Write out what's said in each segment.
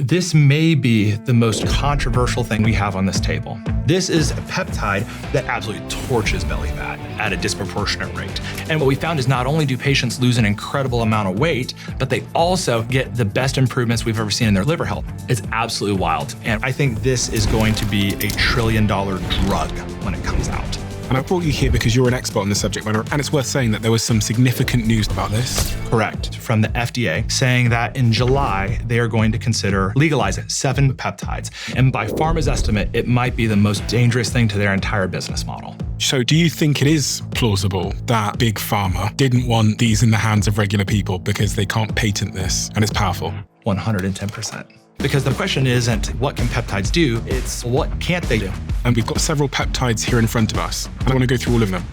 This may be the most controversial thing we have on this table. This is a peptide that absolutely torches belly fat at a disproportionate rate. And what we found is not only do patients lose an incredible amount of weight, but they also get the best improvements we've ever seen in their liver health. It's absolutely wild. And I think this is going to be $1 trillion drug when it comes out. And I brought you here because you're an expert on the subject matter, and it's worth saying that there was some significant news about this. Correct. From the FDA saying that in July, they are going to consider legalizing 7 peptides. And by Pharma's estimate, it might be the most dangerous thing to their entire business model. So do you think it is plausible that Big Pharma didn't want these in the hands of regular people because they can't patent this and it's powerful? 110%. Because the question isn't what can peptides do, it's what can't they do? And we've got several peptides here in front of us. I want to go through all of them.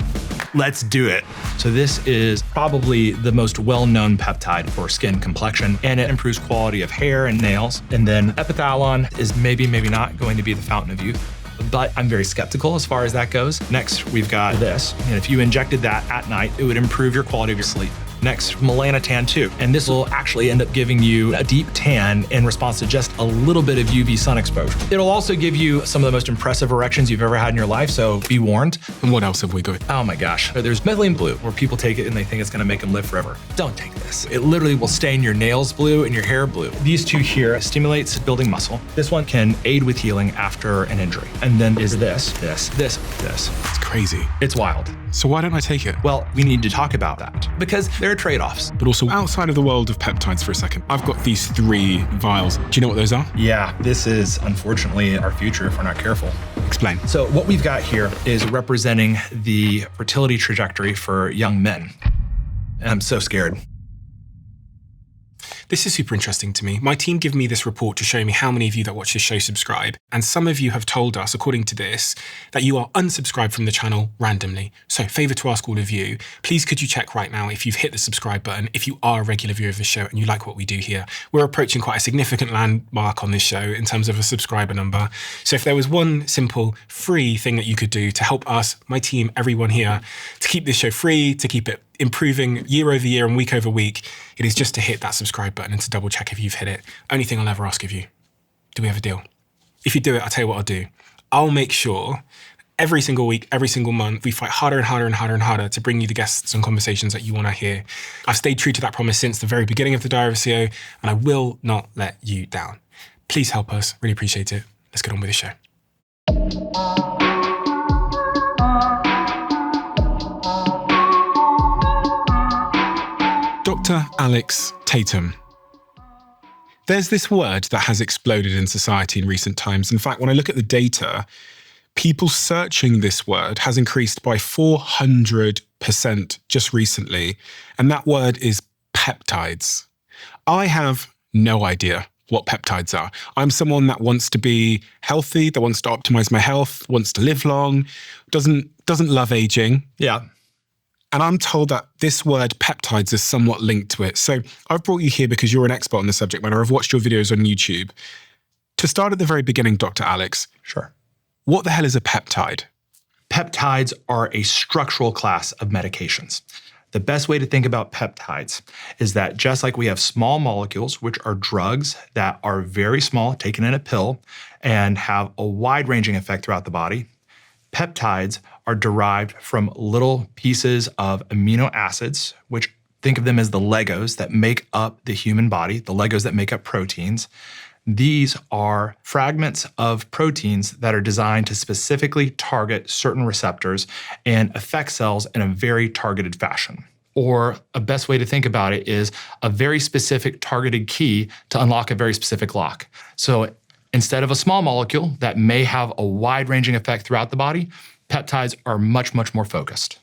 Let's do it. So this is probably the most well-known peptide for skin complexion, and it improves quality of hair and nails. And then epithalon is maybe not going to be the fountain of youth, but I'm very skeptical as far as that goes. Next, we've got this. And if you injected that at night, it would improve your quality of your sleep. Next, melanotan 2. And this will actually end up giving you a deep tan in response to just a little bit of UV sun exposure. It'll also give you some of the most impressive erections you've ever had in your life, so be warned. And what else have we got? Oh my gosh. There's methylene blue, where people take it and they think it's gonna make them live forever. Don't take this. It literally will stain your nails blue and your hair blue. These two here stimulates building muscle. This one can aid with healing after an injury. And then is this. It's crazy. It's wild. So why don't I take it? Well, we need to talk about that because there are trade-offs. But also outside of the world of peptides for a second, I've got these 3 vials. Do you know what those are? Yeah, this is unfortunately our future if we're not careful. Explain. So what we've got here is representing the fertility trajectory for young men. And I'm so scared. This is super interesting to me. My team give me this report to show me how many of you that watch this show subscribe. And some of you have told us, according to this, that you are unsubscribed from the channel randomly. So favor to ask all of you, please could you check right now if you've hit the subscribe button, if you are a regular viewer of the show and you like what we do here. We're approaching quite a significant landmark on this show in terms of a subscriber number. So if there was one simple free thing that you could do to help us, my team, everyone here, to keep this show free, to keep it improving year over year and week over week, it is just to hit that subscribe button and to double check if you've hit it. Only thing I'll ever ask of you. Do we have a deal? If you do it, I'll tell you what I'll do. I'll make sure every single week, every single month, we fight harder and harder and harder and harder to bring you the guests and conversations that you want to hear. I've stayed true to that promise since the very beginning of the Diary of a CEO, and I will not let you down. Please help us. Really appreciate it. Let's get on with the show. Dr. Alex Tatem. There's this word that has exploded in society in recent times. In fact, when I look at the data, people searching this word has increased by 400% just recently. And that word is peptides. I have no idea what peptides are. I'm someone that wants to be healthy, that wants to optimize my health, wants to live long, doesn't love aging. Yeah. And I'm told that this word peptides is somewhat linked to it. So I've brought you here because you're an expert on the subject matter. I've watched your videos on YouTube. To start at the very beginning, Dr. Alex. Sure. What the hell is a peptide? Peptides are a structural class of medications. The best way to think about peptides is that just like we have small molecules, which are drugs that are very small, taken in a pill, and have a wide-ranging effect throughout the body, peptides are derived from little pieces of amino acids, which think of them as the Legos that make up the human body, the Legos that make up proteins. These are fragments of proteins that are designed to specifically target certain receptors and affect cells in a very targeted fashion. Or a best way to think about it is a very specific targeted key to unlock a very specific lock. So instead of a small molecule that may have a wide-ranging effect throughout the body, peptides are much, much more focused.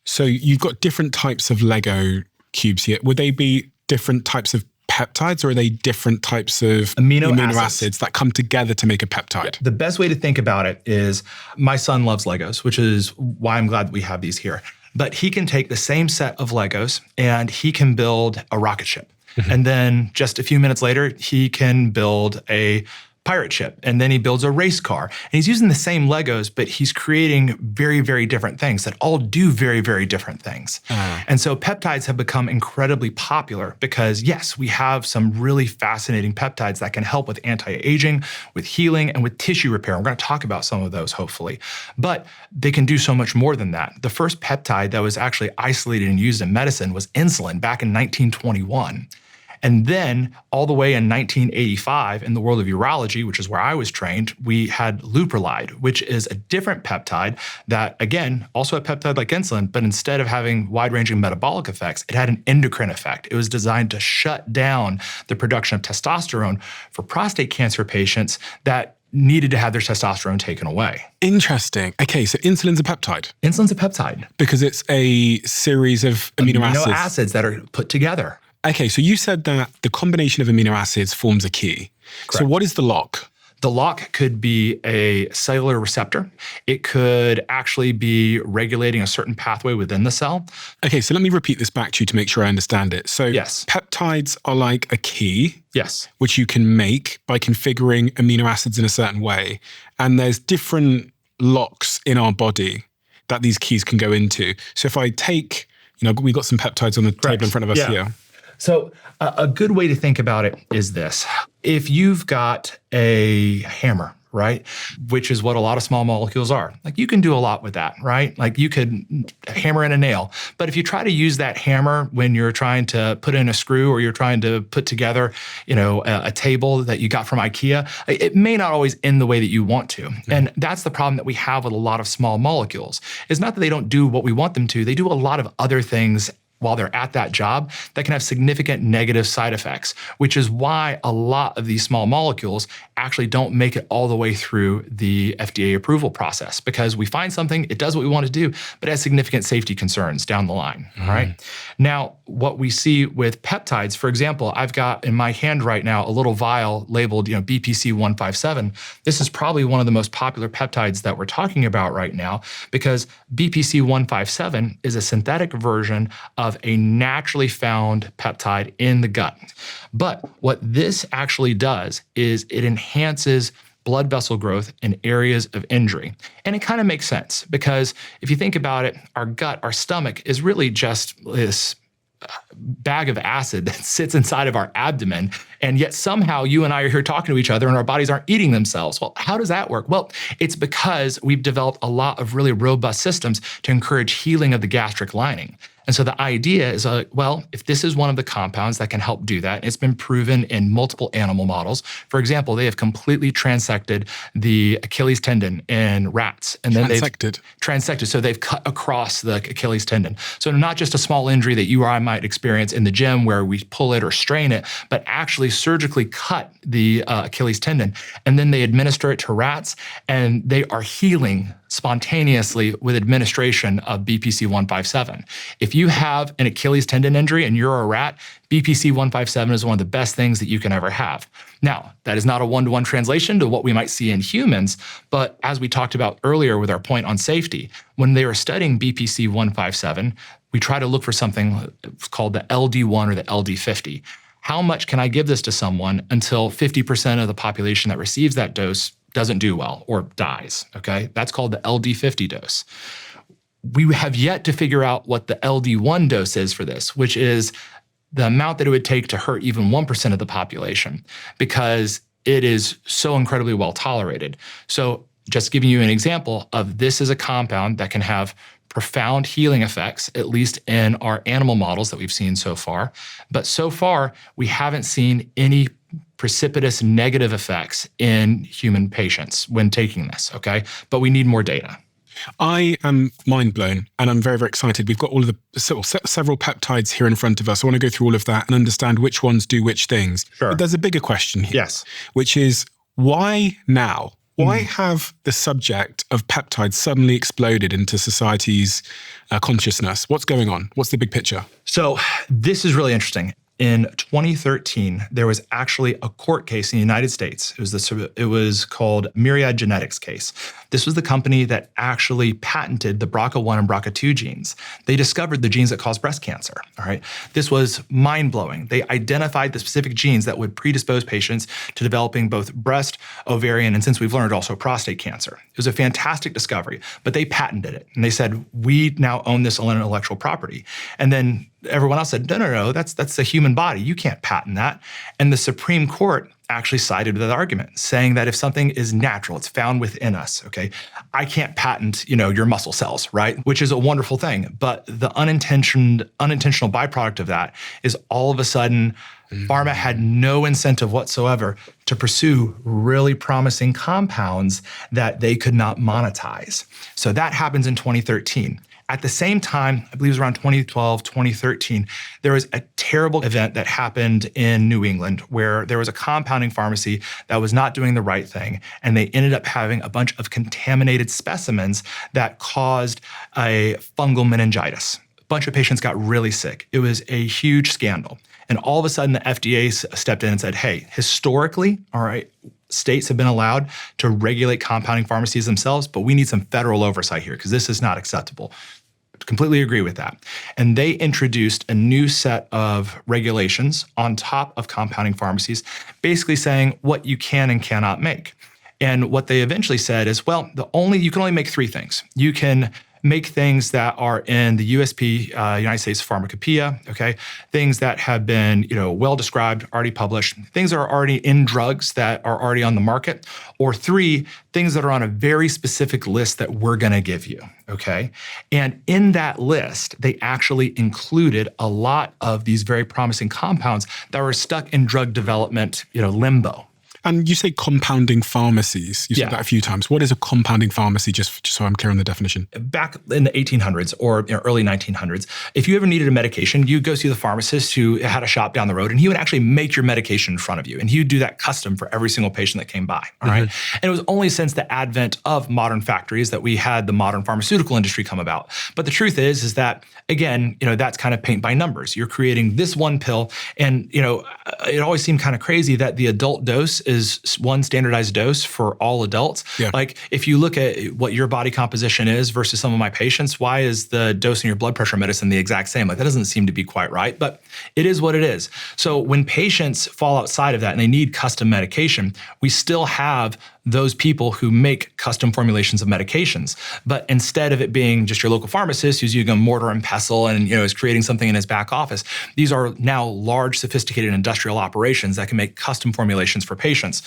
So you've got different types of Lego cubes here. Would they be different types of peptides, or are they different types of amino acids that come together to make a peptide? Yeah. The best way to think about it is my son loves Legos, which is why I'm glad that we have these here. But he can take the same set of Legos and he can build a rocket ship. Mm-hmm. And then just a few minutes later, he can build a pirate ship, and then he builds a race car. And he's using the same Legos, but he's creating very, very different things that all do very, very different things. And so peptides have become incredibly popular because, yes, we have some really fascinating peptides that can help with anti-aging, with healing, and with tissue repair. We're going to talk about some of those, hopefully. But they can do so much more than that. The first peptide that was actually isolated and used in medicine was insulin back in 1921. And then all the way in 1985, in the world of urology, which is where I was trained, we had leuprolide, which is a different peptide that, again, also a peptide like insulin, but instead of having wide-ranging metabolic effects, it had an endocrine effect. It was designed to shut down the production of testosterone for prostate cancer patients that needed to have their testosterone taken away. Interesting. Okay, so insulin's a peptide. Insulin's a peptide. Because it's a series of amino acids that are put together. Okay, so you said that the combination of amino acids forms a key. Correct. So what is the lock? The lock could be a cellular receptor. It could actually be regulating a certain pathway within the cell. Okay, so let me repeat this back to you to make sure I understand it. So yes, peptides are like a key, yes, which you can make by configuring amino acids in a certain way. And there's different locks in our body that these keys can go into. So if I take, we've got some peptides on the table in front of us here. So a good way to think about it is this. If you've got a hammer, right, which is what a lot of small molecules are, like you can do a lot with that, right? Like you could hammer in a nail. But if you try to use that hammer when you're trying to put in a screw or you're trying to put together, a table that you got from IKEA, it may not always end the way that you want to. Mm-hmm. And that's the problem that we have with a lot of small molecules. It's not that they don't do what we want them to. They do a lot of other things while they're at that job that can have significant negative side effects, which is why a lot of these small molecules actually don't make it all the way through the FDA approval process, because we find something, it does what we want to do, but it has significant safety concerns down the line, all right? Now, what we see with peptides, for example, I've got in my hand right now a little vial labeled, BPC 157. This is probably one of the most popular peptides that we're talking about right now, because BPC 157 is a synthetic version of a naturally found peptide in the gut. But what this actually does is it enhances blood vessel growth in areas of injury. And it kind of makes sense, because if you think about it, our gut, our stomach is really just this bag of acid that sits inside of our abdomen, and yet somehow you and I are here talking to each other and our bodies aren't eating themselves. Well, how does that work? Well, it's because we've developed a lot of really robust systems to encourage healing of the gastric lining. And so the idea is, if this is one of the compounds that can help do that, it's been proven in multiple animal models. For example, they have completely transected the Achilles tendon in rats. And then transected. So they've cut across the Achilles tendon. So not just a small injury that you or I might experience in the gym where we pull it or strain it, but actually surgically cut the Achilles tendon. And then they administer it to rats, and they are healing spontaneously with administration of BPC 157. If you have an Achilles tendon injury and you're a rat, BPC 157 is one of the best things that you can ever have. Now, that is not a one-to-one translation to what we might see in humans, but as we talked about earlier with our point on safety, when they were studying BPC 157, we try to look for something called the LD1 or the LD50. How much can I give this to someone until 50% of the population that receives that dose doesn't do well or dies, okay? That's called the LD50 dose. We have yet to figure out what the LD1 dose is for this, which is the amount that it would take to hurt even 1% of the population, because it is so incredibly well tolerated. So just giving you an example of this is a compound that can have profound healing effects, at least in our animal models that we've seen so far. But so far, we haven't seen any precipitous negative effects in human patients when taking this, okay? But we need more data. I am mind blown, and I'm very, very excited. We've got all of the several peptides here in front of us. I want to go through all of that and understand which ones do which things. Sure. But there's a bigger question here, yes, which is why now? Why have the subject of peptides suddenly exploded into society's consciousness? What's going on? What's the big picture? So this is really interesting. In 2013, there was actually a court case in the United States. It was called Myriad Genetics case. This was the company that actually patented the BRCA1 and BRCA2 genes. They discovered the genes that cause breast cancer. All right. This was mind-blowing. They identified the specific genes that would predispose patients to developing both breast, ovarian, and since we've learned, also prostate cancer. It was a fantastic discovery, but they patented it. And they said, we now own this intellectual property. And then everyone else said, no, that's the human body. You can't patent that. And the Supreme Court actually sided with that argument, saying that if something is natural, it's found within us, okay? I can't patent, your muscle cells, right? Which is a wonderful thing. But the unintentional byproduct of that is all of a sudden, Pharma had no incentive whatsoever to pursue really promising compounds that they could not monetize. So that happens in 2013. At the same time, I believe it was around 2012, 2013, there was a terrible event that happened in New England where there was a compounding pharmacy that was not doing the right thing, and they ended up having a bunch of contaminated specimens that caused a fungal meningitis. A bunch of patients got really sick. It was a huge scandal. And all of a sudden, the FDA stepped in and said, hey, historically, all right, states have been allowed to regulate compounding pharmacies themselves, but we need some federal oversight here because this is not acceptable. Completely agree with that. And they introduced a new set of regulations on top of compounding pharmacies, basically saying what you can and cannot make. And what they eventually said is, well, you can only make three things. You can make things that are in the USP, United States Pharmacopoeia, okay? Things that have been, well described, already published, things that are already in drugs that are already on the market, or three, things that are on a very specific list that we're gonna give you, okay? And in that list, they actually included a lot of these very promising compounds that were stuck in drug development, limbo. And you say compounding pharmacies. You said that a few times. What is a compounding pharmacy, just so I'm clear on the definition? Back in the 1800s or early 1900s, if you ever needed a medication, you'd go see the pharmacist who had a shop down the road, and he would actually make your medication in front of you. And he would do that custom for every single patient that came by, all right? And it was only since the advent of modern factories that we had the modern pharmaceutical industry come about. But the truth is that, again, that's kind of paint by numbers. You're creating this one pill, and, it always seemed kind of crazy that the adult dose is one standardized dose for all adults. Yeah. Like if you look at what your body composition is versus some of my patients, why is the dose in your blood pressure medicine the exact same? Like that doesn't seem to be quite right, but it is what it is. So when patients fall outside of that and they need custom medication, we still have those people who make custom formulations of medications. But instead of it being just your local pharmacist who's using a mortar and pestle and is creating something in his back office, these are now large, sophisticated industrial operations that can make custom formulations for patients.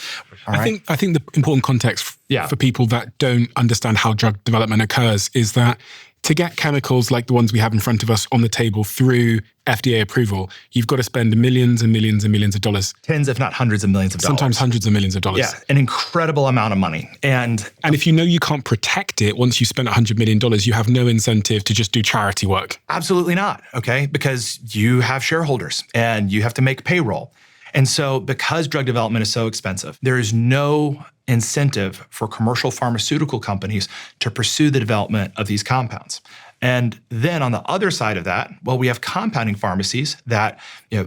I think the important context for people that don't understand how drug development occurs is that to get chemicals like the ones we have in front of us on the table through FDA approval, you've got to spend millions and millions and millions of dollars. Tens, if not hundreds of millions of dollars. Sometimes hundreds of millions of dollars. Yeah, an incredible amount of money. And if you can't protect it once you spend $100 million, you have no incentive to just do charity work. Absolutely not, okay? Because you have shareholders and you have to make payroll. And so because drug development is so expensive, there is no incentive for commercial pharmaceutical companies to pursue the development of these compounds. And then on the other side of that, well, we have compounding pharmacies that,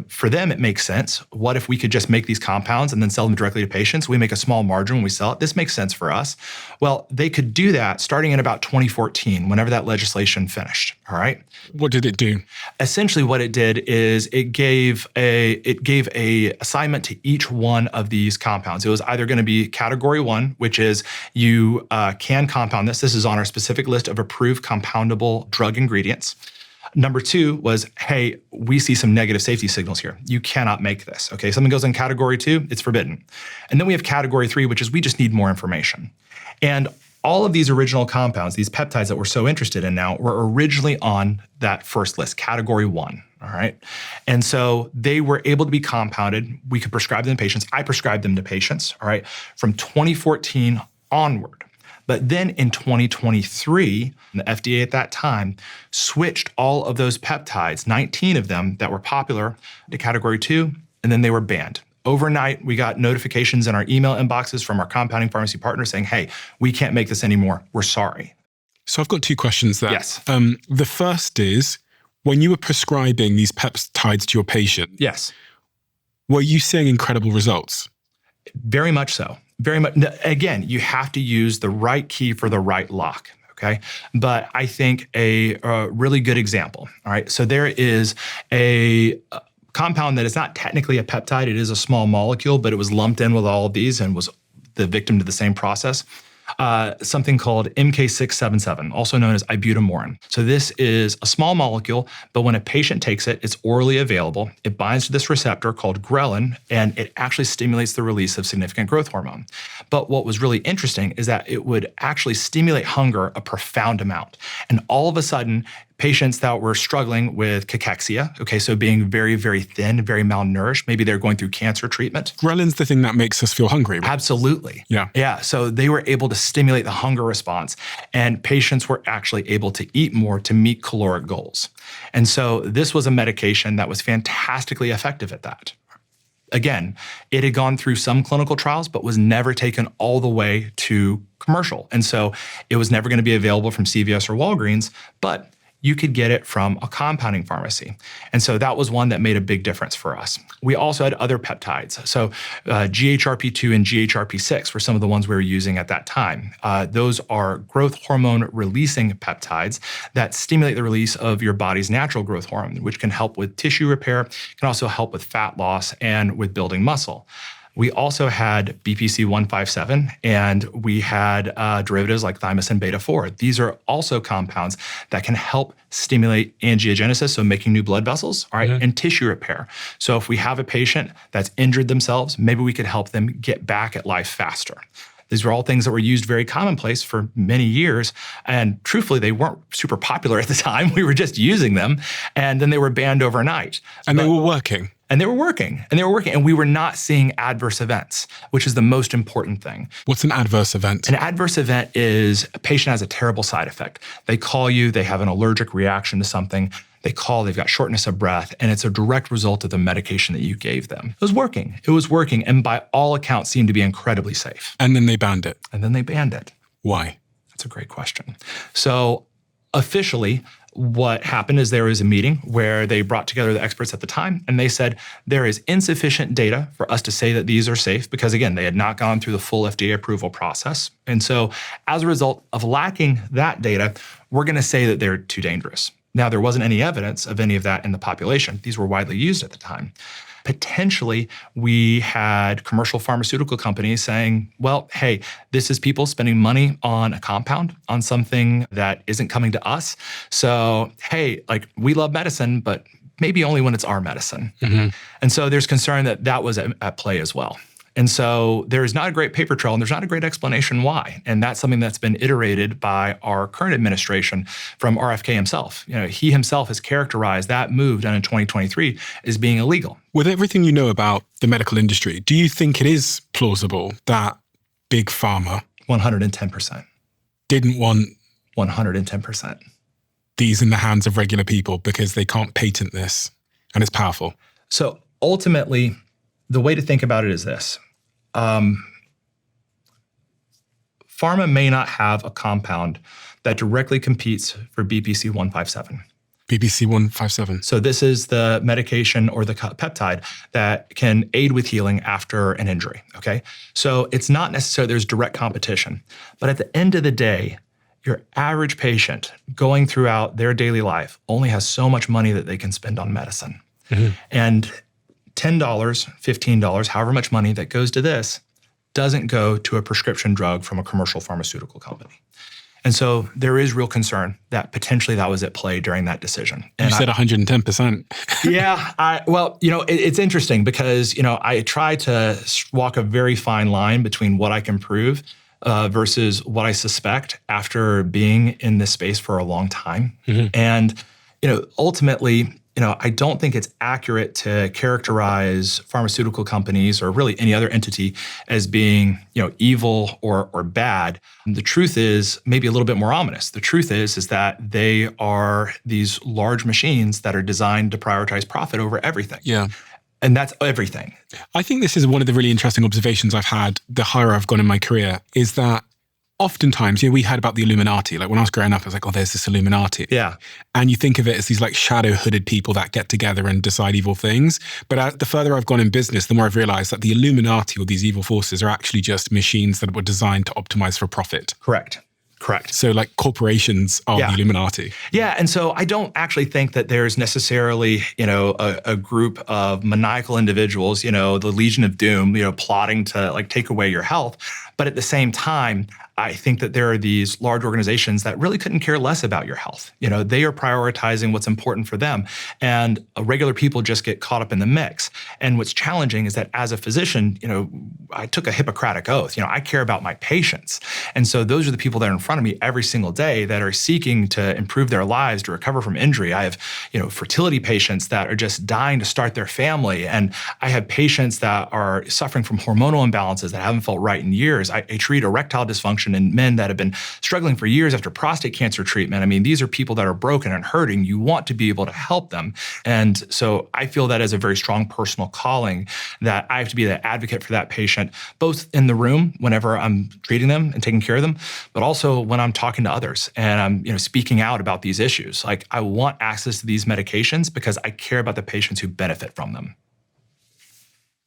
for them, it makes sense. What if we could just make these compounds and then sell them directly to patients? We make a small margin when we sell it. This makes sense for us. Well, they could do that starting in about 2014, whenever that legislation finished, all right? What did it do? Essentially what it did is it gave a assignment to each one of these compounds. It was either going to be category 1, which is you can compound this. This is on our specific list of approved compoundable drug ingredients. Number 2 was, hey, we see some negative safety signals here. You cannot make this, okay? Something goes in category 2, it's forbidden. And then we have category 3, which is we just need more information. And all of these original compounds, these peptides that we're so interested in now, were originally on that first list, category 1, all right? And so they were able to be compounded. We could prescribe them to patients. I prescribed them to patients, all right, from 2014 onward. But then in 2023, the FDA at that time switched all of those peptides, 19 of them that were popular, to category 2, and then they were banned. Overnight, we got notifications in our email inboxes from our compounding pharmacy partners saying, hey, we can't make this anymore. We're sorry. So I've got 2 questions there. Yes. The first is, When you were prescribing these peptides to your patient, Yes. were you seeing incredible results? Very much so. Very much. Again, you have to use the right key for the right lock. Okay. But I think a really good example. All right. So there is a compound that is not technically a peptide. It is a small molecule, but it was lumped in with all of these and was the victim to the same process. Something called MK677, also known as ibutamorin. So this is a small molecule, but when a patient takes it, it's orally available. It binds to this receptor called ghrelin, and it actually stimulates the release of significant growth hormone. But what was really interesting is that it would actually stimulate hunger a profound amount. And all of a sudden, patients that were struggling with cachexia, okay, so being very, very thin, very malnourished, maybe they're going through cancer treatment. Ghrelin's the thing that makes us feel hungry. Right? Absolutely. Yeah. Yeah. So they were able to stimulate the hunger response, and patients were actually able to eat more to meet caloric goals. And so this was a medication that was fantastically effective at that. Again, it had gone through some clinical trials, but was never taken all the way to commercial. And so it was never going to be available from CVS or Walgreens, but you could get it from a compounding pharmacy. And so that was one that made a big difference for us. We also had other peptides. So GHRP2 and GHRP6 were some of the ones we were using at that time. Those are growth hormone releasing peptides that stimulate the release of your body's natural growth hormone, which can help with tissue repair, can also help with fat loss and with building muscle. We also had BPC-157, and we had derivatives like thymosin beta-4. These are also compounds that can help stimulate angiogenesis, so making new blood vessels, all right, and tissue repair. So if we have a patient that's injured themselves, maybe we could help them get back at life faster. These were all things that were used very commonplace for many years. And truthfully, they weren't super popular at the time. We were just using them. And then they were banned overnight. And they were working. And they were working. And we were not seeing adverse events, which is the most important thing. What's an adverse event? An adverse event is a patient has a terrible side effect. They call you, they have an allergic reaction to something. They call, they've got shortness of breath, and it's a direct result of the medication that you gave them. It was working, and by all accounts seemed to be incredibly safe. And then they banned it. Why? That's a great question. So officially, what happened is there was a meeting where they brought together the experts at the time, and they said there is insufficient data for us to say that these are safe because, again, they had not gone through the full FDA approval process. And so as a result of lacking that data, we're going to say that they're too dangerous. Now, there wasn't any evidence of any of that in the population. These were widely used at the time. Potentially, we had commercial pharmaceutical companies saying, well, hey, this is people spending money on a compound, on something that isn't coming to us. So, hey, like, we love medicine, but maybe only when it's our medicine. And so there's concern that that was at play as well. And so there's not a great paper trail, and there's not a great explanation why. And that's something that's been iterated by our current administration from RFK himself. You know, he himself has characterized that move done in 2023 as being illegal. With everything you know about the medical industry, do you think it is plausible that Big Pharma 110%. didn't want 110%. these in the hands of regular people because they can't patent this and it's powerful? So ultimately, the way to think about it is this. Pharma may not have a compound that directly competes for BPC-157. BPC-157. So this is the medication or the peptide that can aid with healing after an injury, okay? So it's not necessarily there's direct competition. But at the end of the day, your average patient going throughout their daily life only has so much money that they can spend on medicine. And $10, $15, however much money that goes to this doesn't go to a prescription drug from a commercial pharmaceutical company. And so there is real concern that potentially that was at play during that decision. And you said 110%. Yeah. Well, you know, it's interesting because, you know, I try to walk a very fine line between what I can prove versus what I suspect after being in this space for a long time. And, you know, ultimately, you know, I don't think it's accurate to characterize pharmaceutical companies or really any other entity as being, you know, evil or bad. The truth is maybe a little bit more ominous. The truth is that they are these large machines that are designed to prioritize profit over everything. Yeah. And that's everything. I think this is one of the really interesting observations I've had the higher I've gone in my career is that oftentimes, we heard about the Illuminati. Like when I was growing up, I was like, oh, there's this Illuminati. Yeah. And you think of it as these like shadow hooded people that get together and decide evil things. But the further I've gone in business, the more I've realized that the Illuminati or these evil forces are actually just machines that were designed to optimize for profit. Correct. So like corporations are the Illuminati. Yeah. And so I don't actually think that there's necessarily, a group of maniacal individuals, the Legion of Doom, plotting to like take away your health. But at the same time, I think that there are these large organizations that really couldn't care less about your health. They are prioritizing what's important for them. And regular people just get caught up in the mix. And what's challenging is that as a physician, I took a Hippocratic oath. I care about my patients. And so those are the people that are in front of me every single day that are seeking to improve their lives, to recover from injury. I have, fertility patients that are just dying to start their family. And I have patients that are suffering from hormonal imbalances that haven't felt right in years. I treat erectile dysfunction in men that have been struggling for years after prostate cancer treatment. I mean, these are people that are broken and hurting. You want to be able to help them. And so I feel that as a very strong personal calling that I have to be the advocate for that patient, both in the room whenever I'm treating them and taking care of them, but also when I'm talking to others and I'm, speaking out about these issues. Like I want access to these medications because I care about the patients who benefit from them.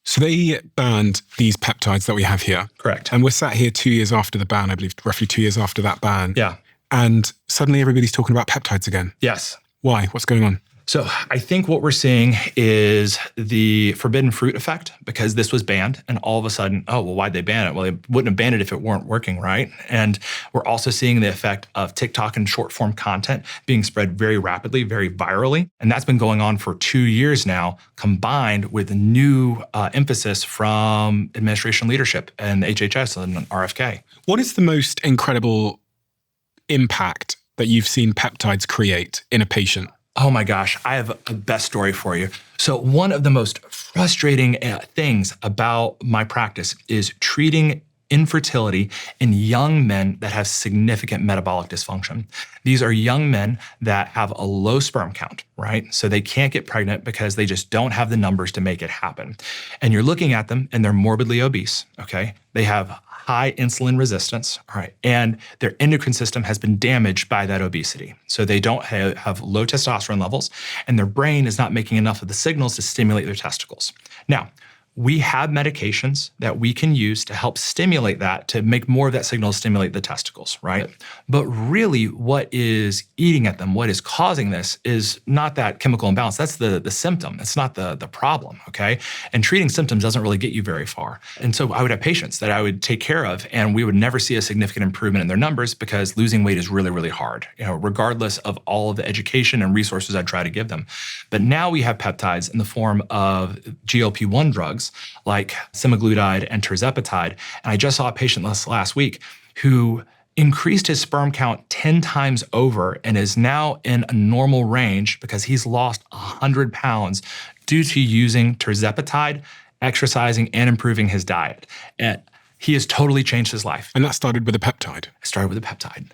So they banned these peptides that we have here. Correct. And we're sat here 2 years after the ban, I believe, roughly 2 years after that ban. Yeah. And suddenly everybody's talking about peptides again. Yes. Why? What's going on? So I think what we're seeing is the forbidden fruit effect because this was banned and all of a sudden, why'd they ban it? Well, they wouldn't have banned it if it weren't working, right? And we're also seeing the effect of TikTok and short form content being spread very rapidly, very virally. And that's been going on for 2 years now, combined with new emphasis from administration leadership and HHS and RFK. What is the most incredible impact that you've seen peptides create in a patient? Oh my gosh, I have a best story for you. So one of the most frustrating things about my practice is treating infertility in young men that have significant metabolic dysfunction. These are young men that have a low sperm count, right? So they can't get pregnant because they just don't have the numbers to make it happen. And you're looking at them and they're morbidly obese, okay? They have high insulin resistance, all right, and their endocrine system has been damaged by that obesity. So they don't have low testosterone levels, and their brain is not making enough of the signals to stimulate their testicles. Now, we have medications that we can use to help stimulate that, to make more of that signal stimulate the testicles, right? But really what is eating at them, what is causing this is not that chemical imbalance. That's the symptom. It's not the problem, okay? And treating symptoms doesn't really get you very far. And so I would have patients that I would take care of and we would never see a significant improvement in their numbers because losing weight is really, really hard, regardless of all of the education and resources I try to give them. But now we have peptides in the form of GLP-1 drugs like semaglutide and tirzepatide. And I just saw a patient last week who increased his sperm count 10 times over and is now in a normal range because he's lost 100 pounds due to using tirzepatide, exercising, and improving his diet. And he has totally changed his life. And that started with a peptide? It started with a peptide.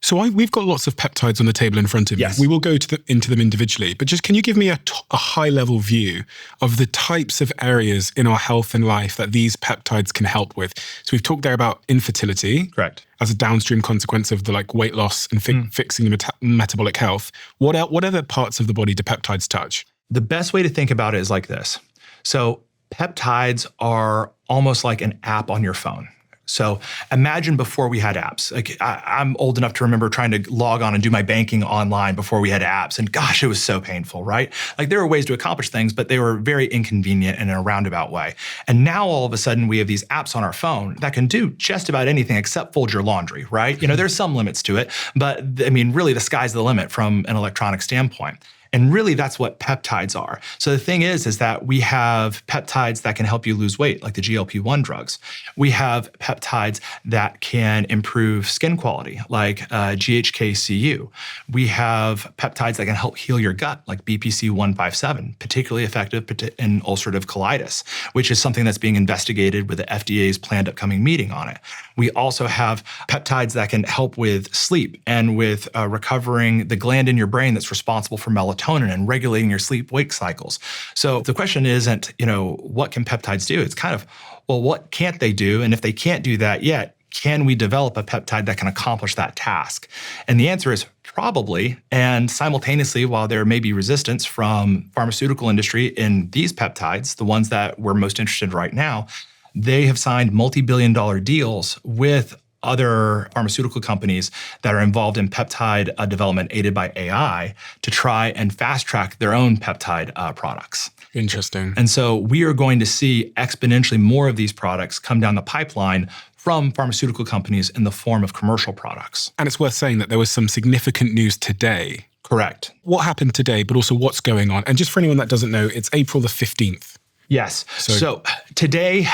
So we've got lots of peptides on the table in front of you. Yes. We will go into them individually, but just can you give me a high-level view of the types of areas in our health and life that these peptides can help with? So we've talked there about infertility. Correct. As a downstream consequence of the weight loss and fixing the metabolic health. What other parts of the body do peptides touch? The best way to think about it is like this. So peptides are almost like an app on your phone. So imagine before we had apps. Like I'm old enough to remember trying to log on and do my banking online before we had apps. And gosh, it was so painful, right? Like there were ways to accomplish things, but they were very inconvenient in a roundabout way. And now all of a sudden we have these apps on our phone that can do just about anything except fold your laundry, right? There's some limits to it, but I mean, really the sky's the limit from an electronic standpoint. And really that's what peptides are. So the thing is that we have peptides that can help you lose weight, like the GLP-1 drugs. We have peptides that can improve skin quality, like GHK-Cu. We have peptides that can help heal your gut, like BPC-157, particularly effective in ulcerative colitis, which is something that's being investigated with the FDA's planned upcoming meeting on it. We also have peptides that can help with sleep and with recovering the gland in your brain that's responsible for melatonin and regulating your sleep-wake cycles. So the question isn't, what can peptides do? It's kind of, well, what can't they do? And if they can't do that yet, can we develop a peptide that can accomplish that task? And the answer is probably. And simultaneously, while there may be resistance from pharmaceutical industry in these peptides, the ones that we're most interested in right now, they have signed multi-billion-dollar deals with other pharmaceutical companies that are involved in peptide development aided by AI to try and fast track their own peptide products. Interesting. And so we are going to see exponentially more of these products come down the pipeline from pharmaceutical companies in the form of commercial products. And it's worth saying that there was some significant news today. Correct. What happened today, but also what's going on? And just for anyone that doesn't know, it's April the 15th. Yes. So today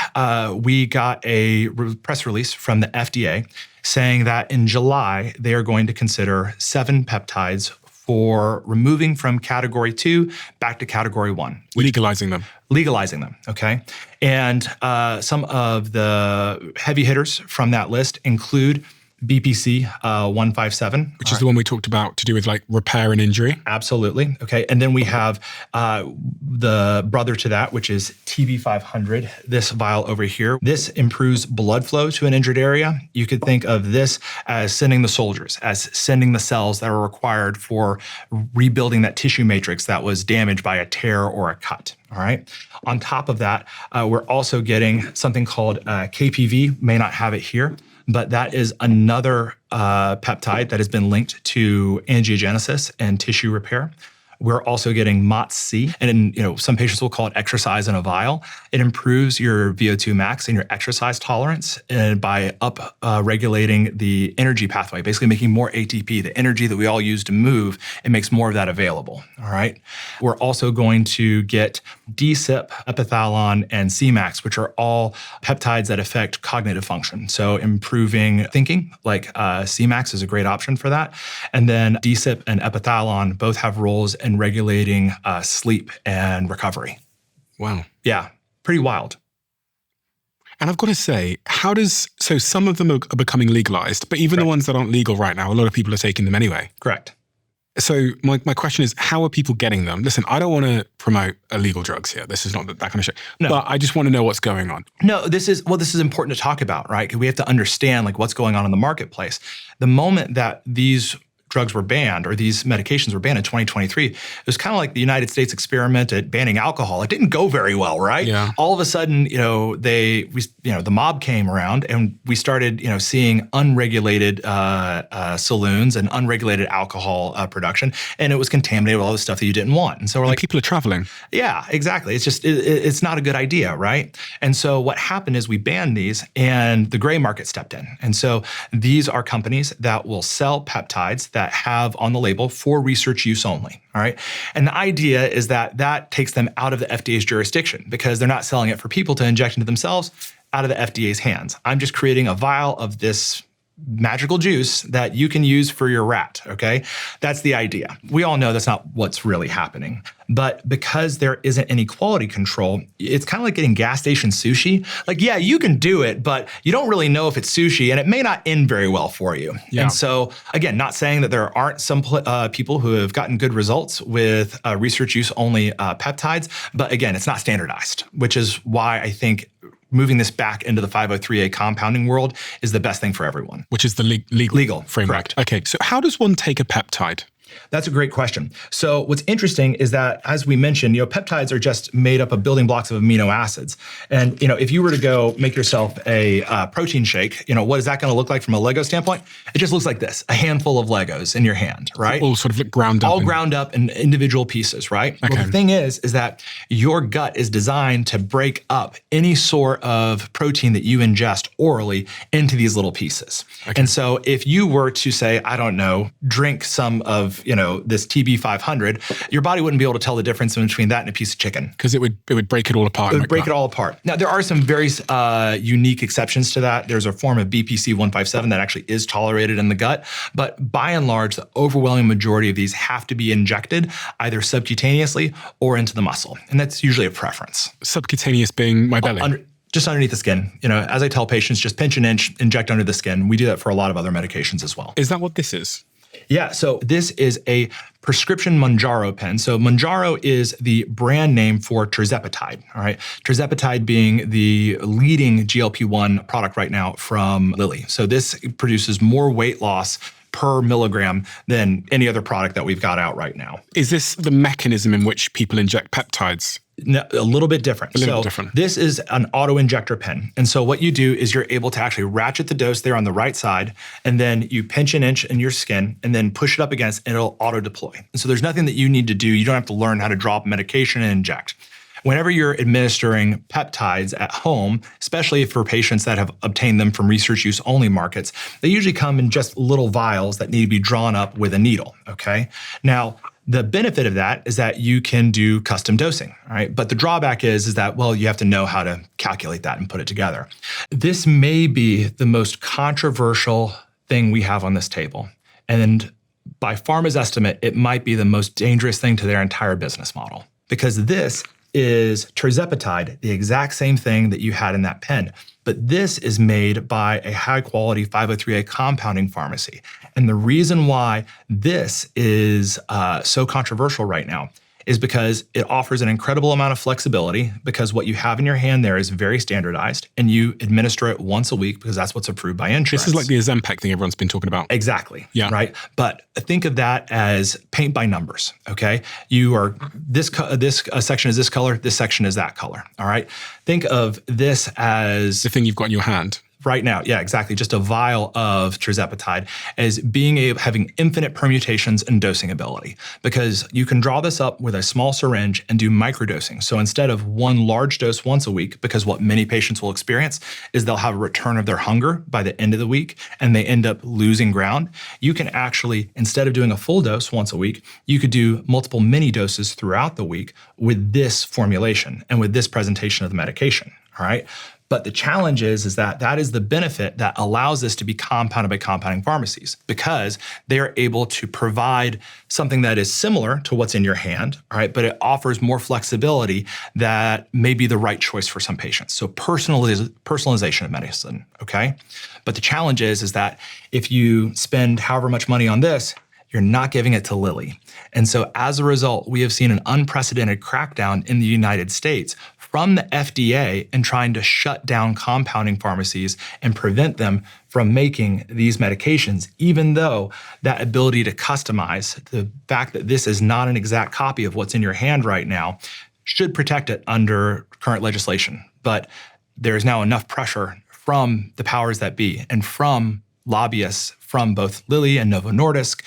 we got a press release from the FDA saying that in July, they are going to consider 7 peptides for removing from category 2 back to category 1. Legalizing them. Legalizing them, okay? And some of the heavy hitters from that list include BPC 157. Which is the one we talked about to do with like repair and injury. Absolutely. Okay. And then we have the brother to that, which is TB500, this vial over here. This improves blood flow to an injured area. You could think of this as sending the soldiers, as sending the cells that are required for rebuilding that tissue matrix that was damaged by a tear or a cut. All right. On top of that, we're also getting something called KPV, may not have it here, but that is another peptide that has been linked to angiogenesis and tissue repair. We're also getting MOTS-C, and some patients will call it exercise in a vial. It improves your VO2 max and your exercise tolerance and by regulating the energy pathway, basically making more ATP, the energy that we all use to move. It makes more of that available. All right. We're also going to get DSIP, epithalon, and Cmax, which are all peptides that affect cognitive function. So improving thinking, like Cmax is a great option for that. And then DSIP and epithalon both have roles in regulating sleep and recovery. Wow. Yeah, pretty wild. And I've got to say, so some of them are becoming legalized, but even the ones that aren't legal right now, a lot of people are taking them anyway. Correct. So my question is, how are people getting them? Listen, I don't want to promote illegal drugs here. This is not that kind of shit. No. But I just want to know what's going on. No, this is important to talk about, right? Because we have to understand what's going on in the marketplace. The moment that these drugs were banned or these medications were banned in 2023, it was kind of like the United States experiment at banning alcohol. It didn't go very well, right? Yeah. All of a sudden, the mob came around and we started, seeing unregulated saloons and unregulated alcohol production, and it was contaminated with all the stuff that you didn't want. And so we're like, people are traveling. Yeah, exactly. It's just, it's not a good idea, right? And so what happened is we banned these and the gray market stepped in. And so these are companies that will sell peptides that have on the label for research use only, all right? And the idea is that takes them out of the FDA's jurisdiction because they're not selling it for people to inject into themselves, out of the FDA's hands. I'm just creating a vial of this magical juice that you can use for your rat, okay? That's the idea. We all know that's not what's really happening. But because there isn't any quality control, it's kind of like getting gas station sushi. Yeah, you can do it, but you don't really know if it's sushi and it may not end very well for you. Yeah. And so, again, not saying that there aren't some people who have gotten good results with research use only peptides, but again, it's not standardized, which is why I think moving this back into the 503A compounding world is the best thing for everyone. Which is the legal framework. Correct. Okay, so how does one take a peptide? That's a great question. So what's interesting is that, as we mentioned, peptides are just made up of building blocks of amino acids. And, if you were to go make yourself a protein shake, what is that going to look like from a Lego standpoint? It just looks like this, a handful of Legos in your hand, right? All sort of ground up. All ground up in individual pieces, right? Okay. Well, the thing is that your gut is designed to break up any sort of protein that you ingest orally into these little pieces. Okay. And so if you were to say, I don't know, drink some of, this TB500, your body wouldn't be able to tell the difference between that and a piece of chicken. Because it would break it all apart. It would break it all apart. Now, there are some very unique exceptions to that. There's a form of BPC 157 that actually is tolerated in the gut. But by and large, the overwhelming majority of these have to be injected either subcutaneously or into the muscle. And that's usually a preference. Subcutaneous being my belly? Just underneath the skin. As I tell patients, just pinch an inch, inject under the skin. We do that for a lot of other medications as well. Is that what this is? Yeah, so this is a prescription Mounjaro pen. So Mounjaro is the brand name for tirzepatide, all right? Tirzepatide being the leading GLP-1 product right now from Lilly. So this produces more weight loss per milligram than any other product that we've got out right now. Is this the mechanism in which people inject peptides? No, a little bit different. A little different. This is an auto-injector pen. And so what you do is you're able to actually ratchet the dose there on the right side, and then you pinch an inch in your skin and then push it up against, and it'll auto-deploy. And so there's nothing that you need to do. You don't have to learn how to drop medication and inject. Whenever you're administering peptides at home, especially for patients that have obtained them from research use only markets, they usually come in just little vials that need to be drawn up with a needle, okay? Now, the benefit of that is that you can do custom dosing, all right? But the drawback is that, well, you have to know how to calculate that and put it together. This may be the most controversial thing we have on this table. And by Pharma's estimate, it might be the most dangerous thing to their entire business model, because this is tirzepatide, the exact same thing that you had in that pen. But this is made by a high-quality 503A compounding pharmacy. And the reason why this is so controversial right now is because it offers an incredible amount of flexibility, because what you have in your hand there is very standardized, and you administer it once a week because that's what's approved by insurance. This is like the Ozempic thing everyone's been talking about. Exactly. Yeah. Right. But think of that as paint by numbers. Okay. You are this section is this color. This section is that color. All right. Think of this as The thing you've got in your hand. right now. Yeah, exactly. Just a vial of tirzepatide as having infinite permutations and dosing ability, because you can draw this up with a small syringe and do microdosing. So instead of one large dose once a week, because what many patients will experience is they'll have a return of their hunger by the end of the week and they end up losing ground. You can actually, instead of doing a full dose once a week, you could do multiple mini doses throughout the week with this formulation and with this presentation of the medication. All right. But the challenge is that is the benefit that allows this to be compounded by compounding pharmacies, because they are able to provide something that is similar to what's in your hand, all right, but it offers more flexibility that may be the right choice for some patients. So personalization of medicine, okay? But the challenge is that if you spend however much money on this, you're not giving it to Lilly. And so as a result, we have seen an unprecedented crackdown in the United States from the FDA in trying to shut down compounding pharmacies and prevent them from making these medications, even though that ability to customize, the fact that this is not an exact copy of what's in your hand right now, should protect it under current legislation. But there is now enough pressure from the powers that be and from lobbyists from both Lilly and Novo Nordisk,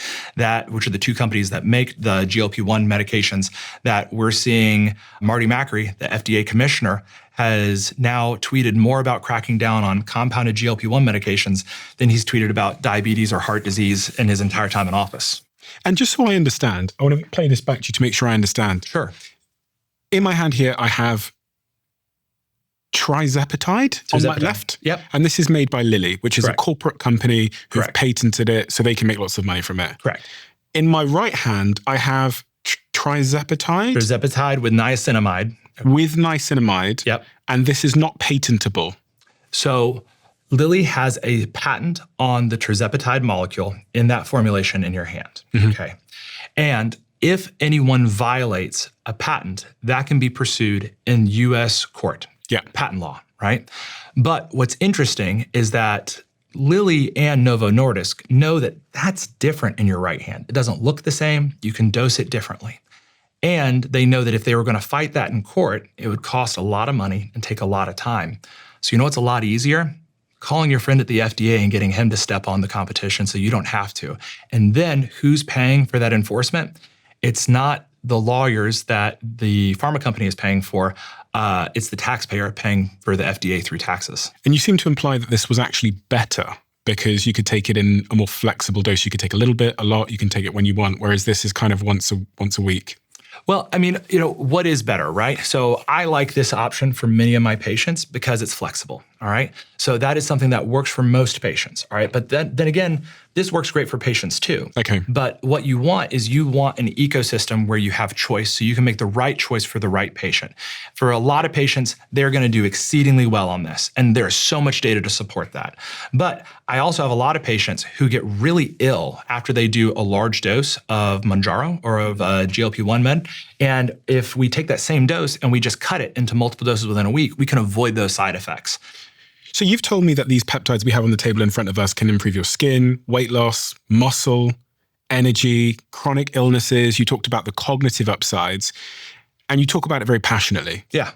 which are the two companies that make the GLP-1 medications, that we're seeing Marty Makary, the FDA commissioner, has now tweeted more about cracking down on compounded GLP-1 medications than he's tweeted about diabetes or heart disease in his entire time in office. And just so I understand, I want to play this back to you to make sure I understand. Sure. In my hand here, I have tirzepatide on my left. Yep. And this is made by Lilly, which is Correct. a corporate company who've Correct. patented it so they can make lots of money from it. Correct. In my right hand, I have tirzepatide Tirzepatide with niacinamide. with niacinamide. Yep. And this is not patentable. So Lilly has a patent on the tirzepatide molecule in that formulation in your hand. Mm-hmm. Okay. And if anyone violates a patent, that can be pursued in U.S. court. Yeah. Patent law, right? But what's interesting is that Lilly and Novo Nordisk know that that's different in your right hand. It doesn't look the same. You can dose it differently. And they know that if they were going to fight that in court, it would cost a lot of money and take a lot of time. So you know what's a lot easier? Calling your friend at the FDA and getting him to step on the competition so you don't have to. And then who's paying for that enforcement? It's not the lawyers that the pharma company is paying for. It's the taxpayer paying for the FDA through taxes. And you seem to imply that this was actually better because you could take it in a more flexible dose. You could take a little bit, a lot. You can take it when you want, whereas this is kind of once a week. Well, I mean, what is better, right? So I like this option for many of my patients because it's flexible, all right? So that is something that works for most patients, all right? But then again, This works great for patients too. Okay. But what you want is you want an ecosystem where you have choice so you can make the right choice for the right patient. For a lot of patients, they're going to do exceedingly well on this. And there's so much data to support that. But I also have a lot of patients who get really ill after they do a large dose of Mounjaro or of GLP-1 med. And if we take that same dose and we just cut it into multiple doses within a week, we can avoid those side effects. So you've told me that these peptides we have on the table in front of us can improve your skin, weight loss, muscle, energy, chronic illnesses. You talked about the cognitive upsides, and you talk about it very passionately. Yeah.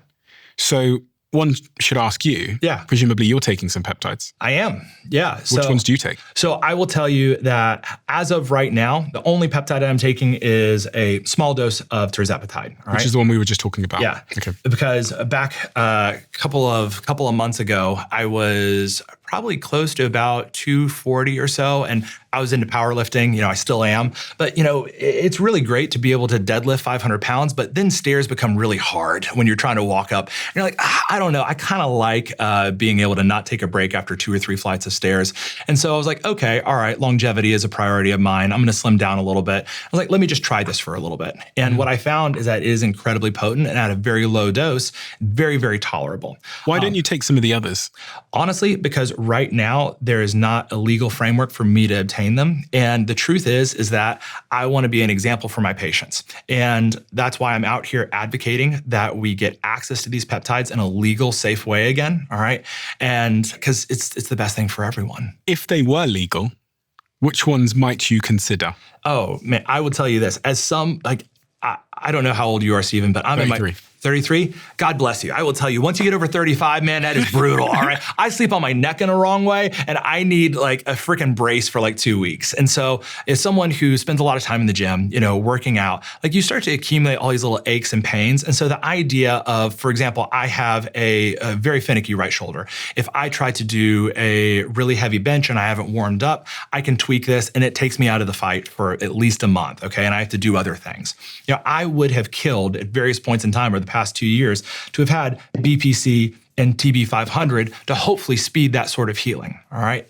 So one should ask you, presumably you're taking some peptides. I am, yeah. Which ones do you take? So I will tell you that as of right now, the only peptide I'm taking is a small dose of tirzepatide. Which is the one we were just talking about. Yeah, okay. Because back a couple of months ago, I was probably close to about 240 or so. And I was into powerlifting, I still am. But, it's really great to be able to deadlift 500 pounds, but then stairs become really hard when you're trying to walk up. And you're like, I don't know. I kind of like being able to not take a break after 2 or 3 flights of stairs. And so I was like, okay, all right, longevity is a priority of mine. I'm going to slim down a little bit. I was like, let me just try this for a little bit. And what I found is that it is incredibly potent and at a very low dose, very, very tolerable. Why don't you take some of the others? Honestly, because right now there is not a legal framework for me to obtain them. And the truth is that I want to be an example for my patients. And that's why I'm out here advocating that we get access to these peptides in a legal, safe way again. All right. And because it's the best thing for everyone. If they were legal, which ones might you consider? Oh, man, I will tell you this. As some, I don't know how old you are, Stephen, but I'm 33. in my 33. God bless you. I will tell you, once you get over 35, man, that is brutal. All right. I sleep on my neck in a wrong way and I need like a freaking brace for like 2 weeks. And so as someone who spends a lot of time in the gym, working out, like you start to accumulate all these little aches and pains. And so the idea of, for example, I have a very finicky right shoulder. If I try to do a really heavy bench and I haven't warmed up, I can tweak this and it takes me out of the fight for at least a month. Okay. And I have to do other things. I would have killed at various points in time over the past 2 years to have had BPC and TB500 to hopefully speed that sort of healing. All right.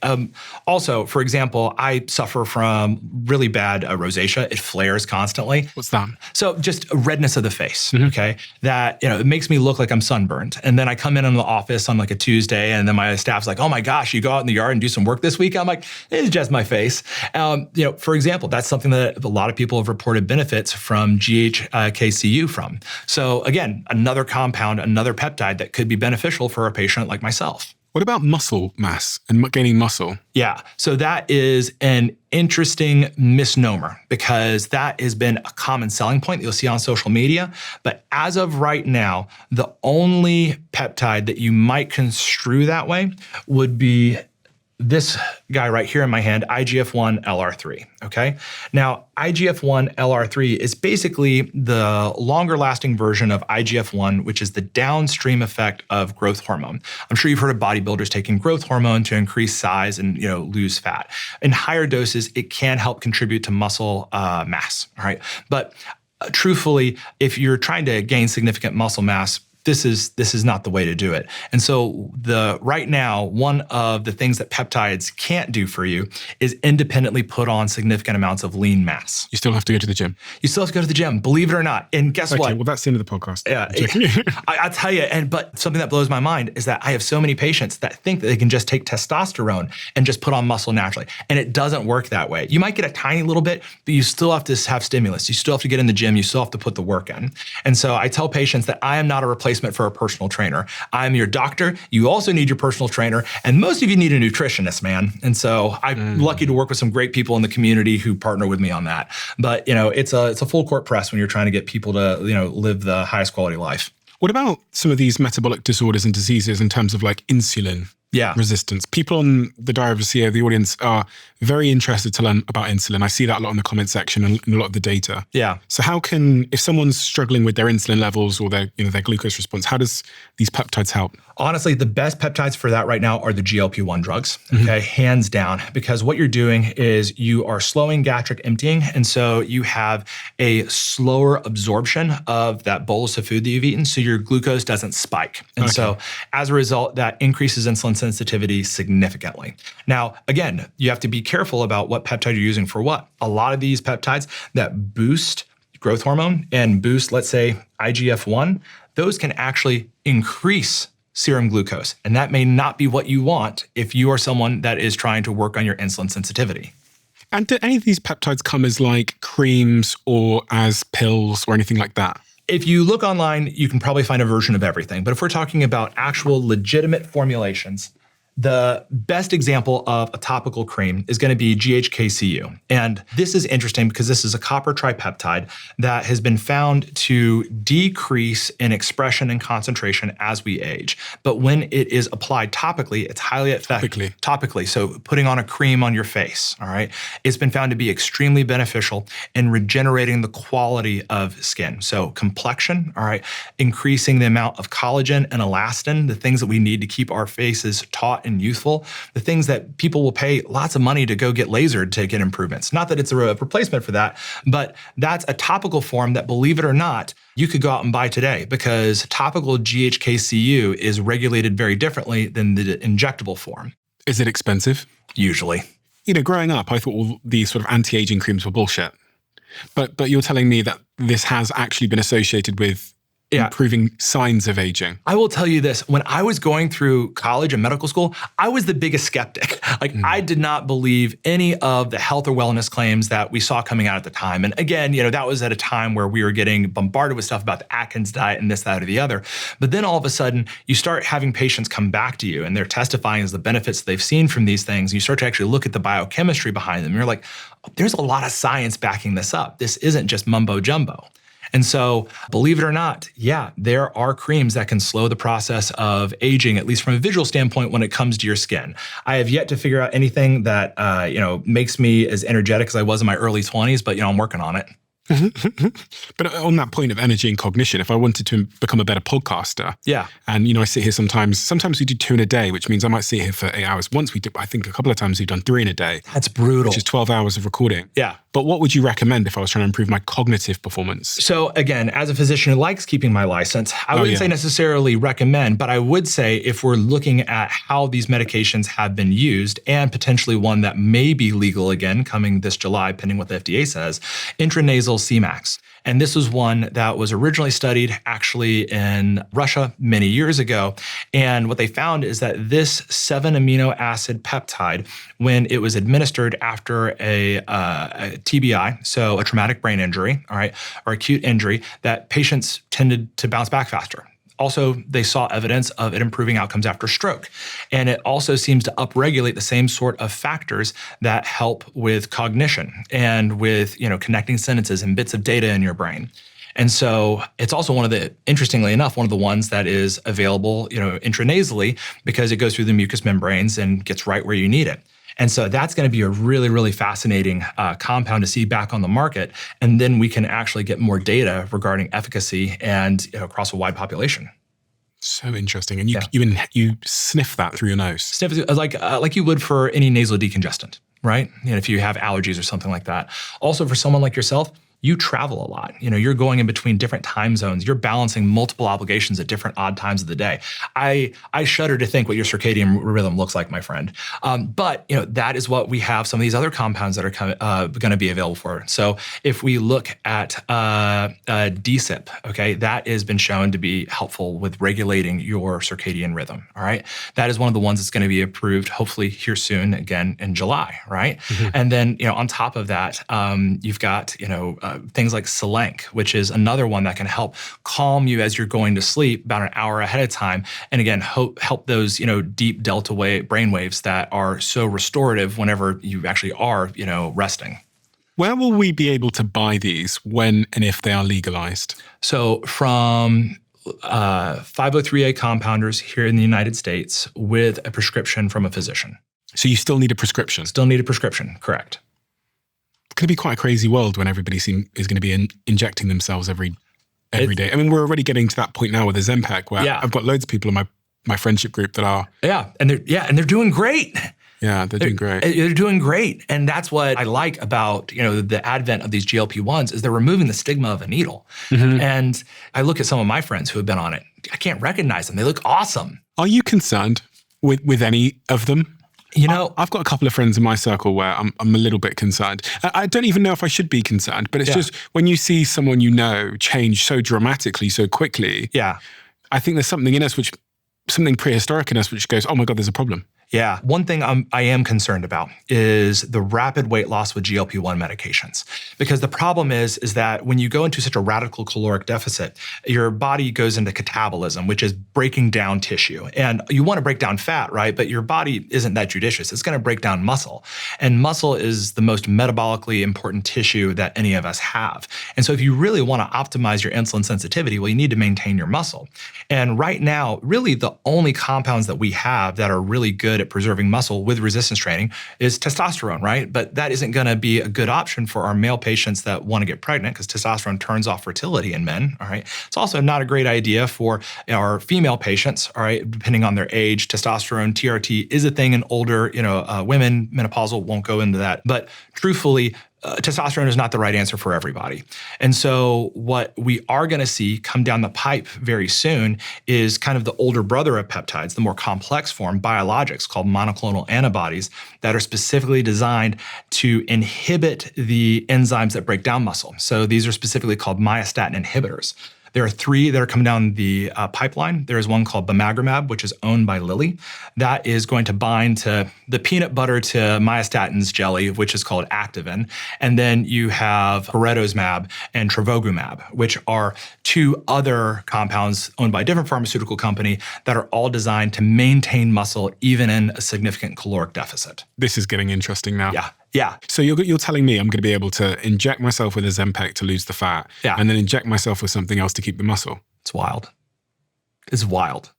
Also, for example, I suffer from really bad rosacea. It flares constantly. What's that? So just a redness of the face. Okay. That, it makes me look like I'm sunburned. And then I come in the office on like a Tuesday and then my staff's like, oh my gosh, you go out in the yard and do some work this week? I'm like, it's just my face. For example, that's something that a lot of people have reported benefits from GHKCU from. So again, another compound, another peptide that could be beneficial for a patient like myself. What about muscle mass and gaining muscle? Yeah, so that is an interesting misnomer because that has been a common selling point that you'll see on social media. But as of right now, the only peptide that you might construe that way would be this guy right here in my hand, IGF-1 LR3, okay? Now, IGF-1 LR3 is basically the longer lasting version of IGF-1, which is the downstream effect of growth hormone. I'm sure you've heard of bodybuilders taking growth hormone to increase size and lose fat. In higher doses, it can help contribute to muscle mass, all right? But truthfully, if you're trying to gain significant muscle mass, this is not the way to do it. And so right now, one of the things that peptides can't do for you is independently put on significant amounts of lean mass. You still have to go to the gym. You still have to go to the gym, believe it or not. And guess what? Okay, well, that's the end of the podcast. Yeah, I'll tell you, but something that blows my mind is that I have so many patients that think that they can just take testosterone and just put on muscle naturally. And it doesn't work that way. You might get a tiny little bit, but you still have to have stimulus. You still have to get in the gym. You still have to put the work in. And so I tell patients that I am not a replacement for a personal trainer. I'm your doctor. You also need your personal trainer. And most of you need a nutritionist, man. And so I'm lucky to work with some great people in the community who partner with me on that. But, it's a full court press when you're trying to get people to, live the highest quality life. What about some of these metabolic disorders and diseases in terms of like insulin resistance? People on the Diary of a CEO, the audience, are very interested to learn about insulin. I see that a lot in the comment section and a lot of the data. Yeah. So if someone's struggling with their insulin levels or their glucose response, how does these peptides help? Honestly, the best peptides for that right now are the GLP-1 drugs, okay, hands down, because what you're doing is you are slowing gastric emptying. And so you have a slower absorption of that bolus of food that you've eaten. So your glucose doesn't spike. And so as a result, that increases insulin insulin sensitivity significantly. Now, again, you have to be careful about what peptide you're using for what. A lot of these peptides that boost growth hormone and boost, let's say, IGF-1, those can actually increase serum glucose. And that may not be what you want if you are someone that is trying to work on your insulin sensitivity. And do any of these peptides come as like creams or as pills or anything like that? If you look online, you can probably find a version of everything. But if we're talking about actual legitimate formulations, the best example of a topical cream is going to be GHKCU. And this is interesting because this is a copper tripeptide that has been found to decrease in expression and concentration as we age. But when it is applied topically, it's highly effective. Topically. So putting on a cream on your face, all right, it's been found to be extremely beneficial in regenerating the quality of skin. So complexion, all right, increasing the amount of collagen and elastin, the things that we need to keep our faces taut and youthful, the things that people will pay lots of money to go get lasered to get improvements. Not that it's a replacement for that, but that's a topical form that, believe it or not, you could go out and buy today because topical GHKCU is regulated very differently than the injectable form. Is it expensive? Usually. You know, growing up, I thought all these sort of anti-aging creams were bullshit. But you're telling me that this has actually been associated with improving signs of aging. I will tell you this. When I was going through college and medical school, I was the biggest skeptic. I did not believe any of the health or wellness claims that we saw coming out at the time. And again, that was at a time where we were getting bombarded with stuff about the Atkins diet and this, that, or the other. But then all of a sudden, you start having patients come back to you and they're testifying as the benefits they've seen from these things. And you start to actually look at the biochemistry behind them. You're like, oh, there's a lot of science backing this up. This isn't just mumbo jumbo. And so, believe it or not, there are creams that can slow the process of aging, at least from a visual standpoint when it comes to your skin. I have yet to figure out anything that, makes me as energetic as I was in my early 20s, but, I'm working on it. But on that point of energy and cognition, if I wanted to become a better podcaster, and I sit here sometimes we do 2 in a day, which means I might sit here for 8 hours. Once we did, I think a couple of times we've done 3 in a day. That's brutal. Which is 12 hours of recording. Yeah. But what would you recommend if I was trying to improve my cognitive performance? So again, as a physician who likes keeping my license, I wouldn't say necessarily recommend, but I would say if we're looking at how these medications have been used and potentially one that may be legal again coming this July, pending what the FDA says, intranasal Cmax. And this was one that was originally studied actually in Russia many years ago. And what they found is that this 7 amino acid peptide, when it was administered after a TBI, so a traumatic brain injury, all right, or acute injury, that patients tended to bounce back faster. Also, they saw evidence of it improving outcomes after stroke. And it also seems to upregulate the same sort of factors that help with cognition and with, connecting sentences and bits of data in your brain. And so it's also interestingly enough, one of the ones that is available, intranasally because it goes through the mucous membranes and gets right where you need it. And so that's going to be a really, really fascinating compound to see back on the market. And then we can actually get more data regarding efficacy and across a wide population. So interesting. And you sniff that through your nose? Sniff like you would for any nasal decongestant, right? If you have allergies or something like that. Also, for someone like yourself, you travel a lot. You're going in between different time zones. You're balancing multiple obligations at different odd times of the day. I shudder to think what your circadian rhythm looks like, my friend. But that is what we have some of these other compounds that are going to be available for. So if we look at DSIP, okay, that has been shown to be helpful with regulating your circadian rhythm. All right, that is one of the ones that's going to be approved hopefully here soon, again in July, right? Mm-hmm. And then on top of that, you've got things like Selenk, which is another one that can help calm you as you're going to sleep about an hour ahead of time. And again, help those, deep delta wave brain waves that are so restorative whenever you actually are, resting. Where will we be able to buy these when and if they are legalized? So from 503A compounders here in the United States with a prescription from a physician. So you still need a prescription? Still need a prescription, correct. It's going to be quite a crazy world when everybody is going to be injecting themselves every day. I mean, we're already getting to that point now with the Zempic where I've got loads of people in my friendship group that are. And they're doing great. Yeah, they're doing great. They're doing great. And that's what I like about, the advent of these GLP-1s is they're removing the stigma of a needle. Mm-hmm. And I look at some of my friends who have been on it. I can't recognize them. They look awesome. Are you concerned? with any of them? You know, I've got a couple of friends in my circle where I'm a little bit concerned. I don't even know if I should be concerned, but it's just when you see someone you know change so dramatically, so quickly, I think there's something in us, something prehistoric in us, which goes, oh my God, there's a problem. Yeah. One thing I am concerned about is the rapid weight loss with GLP-1 medications. Because the problem is that when you go into such a radical caloric deficit, your body goes into catabolism, which is breaking down tissue. And you want to break down fat, right? But your body isn't that judicious. It's going to break down muscle. And muscle is the most metabolically important tissue that any of us have. And so if you really want to optimize your insulin sensitivity, well, you need to maintain your muscle. And right now, really the only compounds that we have that are really good at preserving muscle with resistance training is testosterone, right? But that isn't going to be a good option for our male patients that want to get pregnant because testosterone turns off fertility in men, all right? It's also not a great idea for our female patients, all right? Depending on their age, testosterone, TRT is a thing in older, women, menopausal, won't go into that. But truthfully, testosterone is not the right answer for everybody. And so what we are going to see come down the pipe very soon is kind of the older brother of peptides, the more complex form, biologics called monoclonal antibodies that are specifically designed to inhibit the enzymes that break down muscle. So these are specifically called myostatin inhibitors. There are 3 that are coming down the pipeline. There is one called bimagrumab, which is owned by Lilly. That is going to bind to the peanut butter to myostatin's jelly, which is called activin. And then you have paretosmab and trevogrumab, which are 2 other compounds owned by a different pharmaceutical company that are all designed to maintain muscle even in a significant caloric deficit. This is getting interesting now. Yeah. So you're telling me I'm going to be able to inject myself with a Ozempic to lose the fat, and then inject myself with something else to keep the muscle? It's wild. It's wild.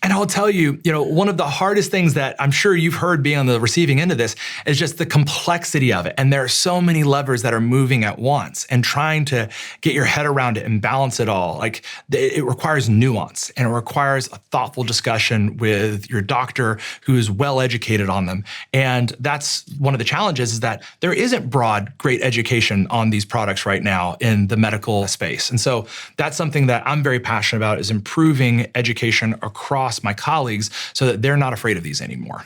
And I'll tell you, one of the hardest things that I'm sure you've heard being on the receiving end of this is just the complexity of it. And there are so many levers that are moving at once and trying to get your head around it and balance it all. Like it requires nuance and it requires a thoughtful discussion with your doctor who is well educated on them. And that's one of the challenges is that there isn't broad, great education on these products right now in the medical space. And so that's something that I'm very passionate about is improving education across my colleagues so that they're not afraid of these anymore.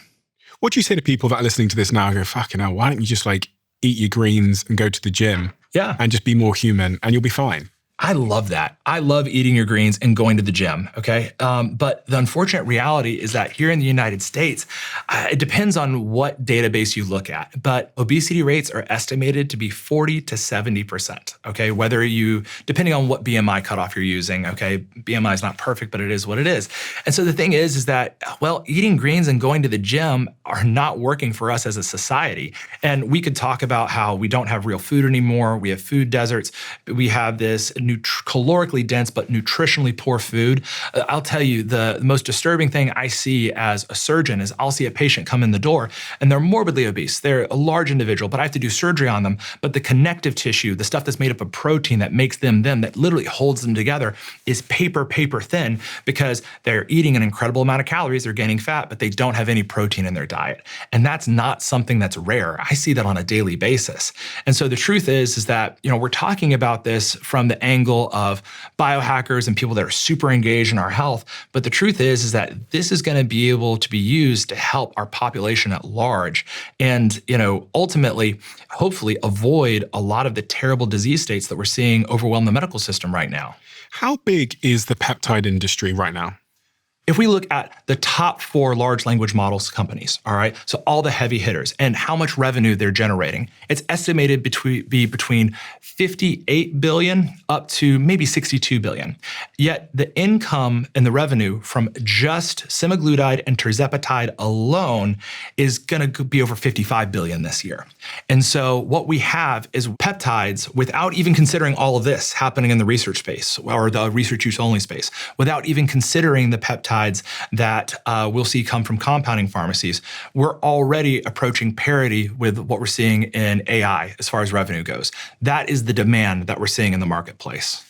What do you say to people that are listening to this now and go, fucking hell, why don't you just eat your greens and go to the gym and just be more human and you'll be fine? I love that. I love eating your greens and going to the gym, okay? But the unfortunate reality is that here in the United States, it depends on what database you look at, but obesity rates are estimated to be 40 to 70%, okay? Depending on what BMI cutoff you're using, okay? BMI is not perfect, but it is what it is. And so the thing is that, eating greens and going to the gym are not working for us as a society. And we could talk about how we don't have real food anymore. We have food deserts. We have this calorically dense but nutritionally poor food. I'll tell you, the most disturbing thing I see as a surgeon is I'll see a patient come in the door and they're morbidly obese. They're a large individual, but I have to do surgery on them. But the connective tissue, the stuff that's made up of protein that makes them, that literally holds them together is paper thin because they're eating an incredible amount of calories, they're gaining fat, but they don't have any protein in their diet. And that's not something that's rare. I see that on a daily basis. And so the truth is that, we're talking about this from the angle of biohackers and people that are super engaged in our health. But the truth is that this is going to be able to be used to help our population at large and, ultimately, hopefully avoid a lot of the terrible disease states that we're seeing overwhelm the medical system right now. How big is the peptide industry right now? If we look at the top 4 large language models companies, all right, so all the heavy hitters and how much revenue they're generating, it's estimated be between 58 billion up to maybe 62 billion. Yet the income and the revenue from just semaglutide and tirzepatide alone is going to be over 55 billion this year. And so what we have is peptides without even considering all of this happening in the research space or the research use only space, without even considering the peptides that we'll see come from compounding pharmacies, we're already approaching parity with what we're seeing in AI as far as revenue goes. That is the demand that we're seeing in the marketplace.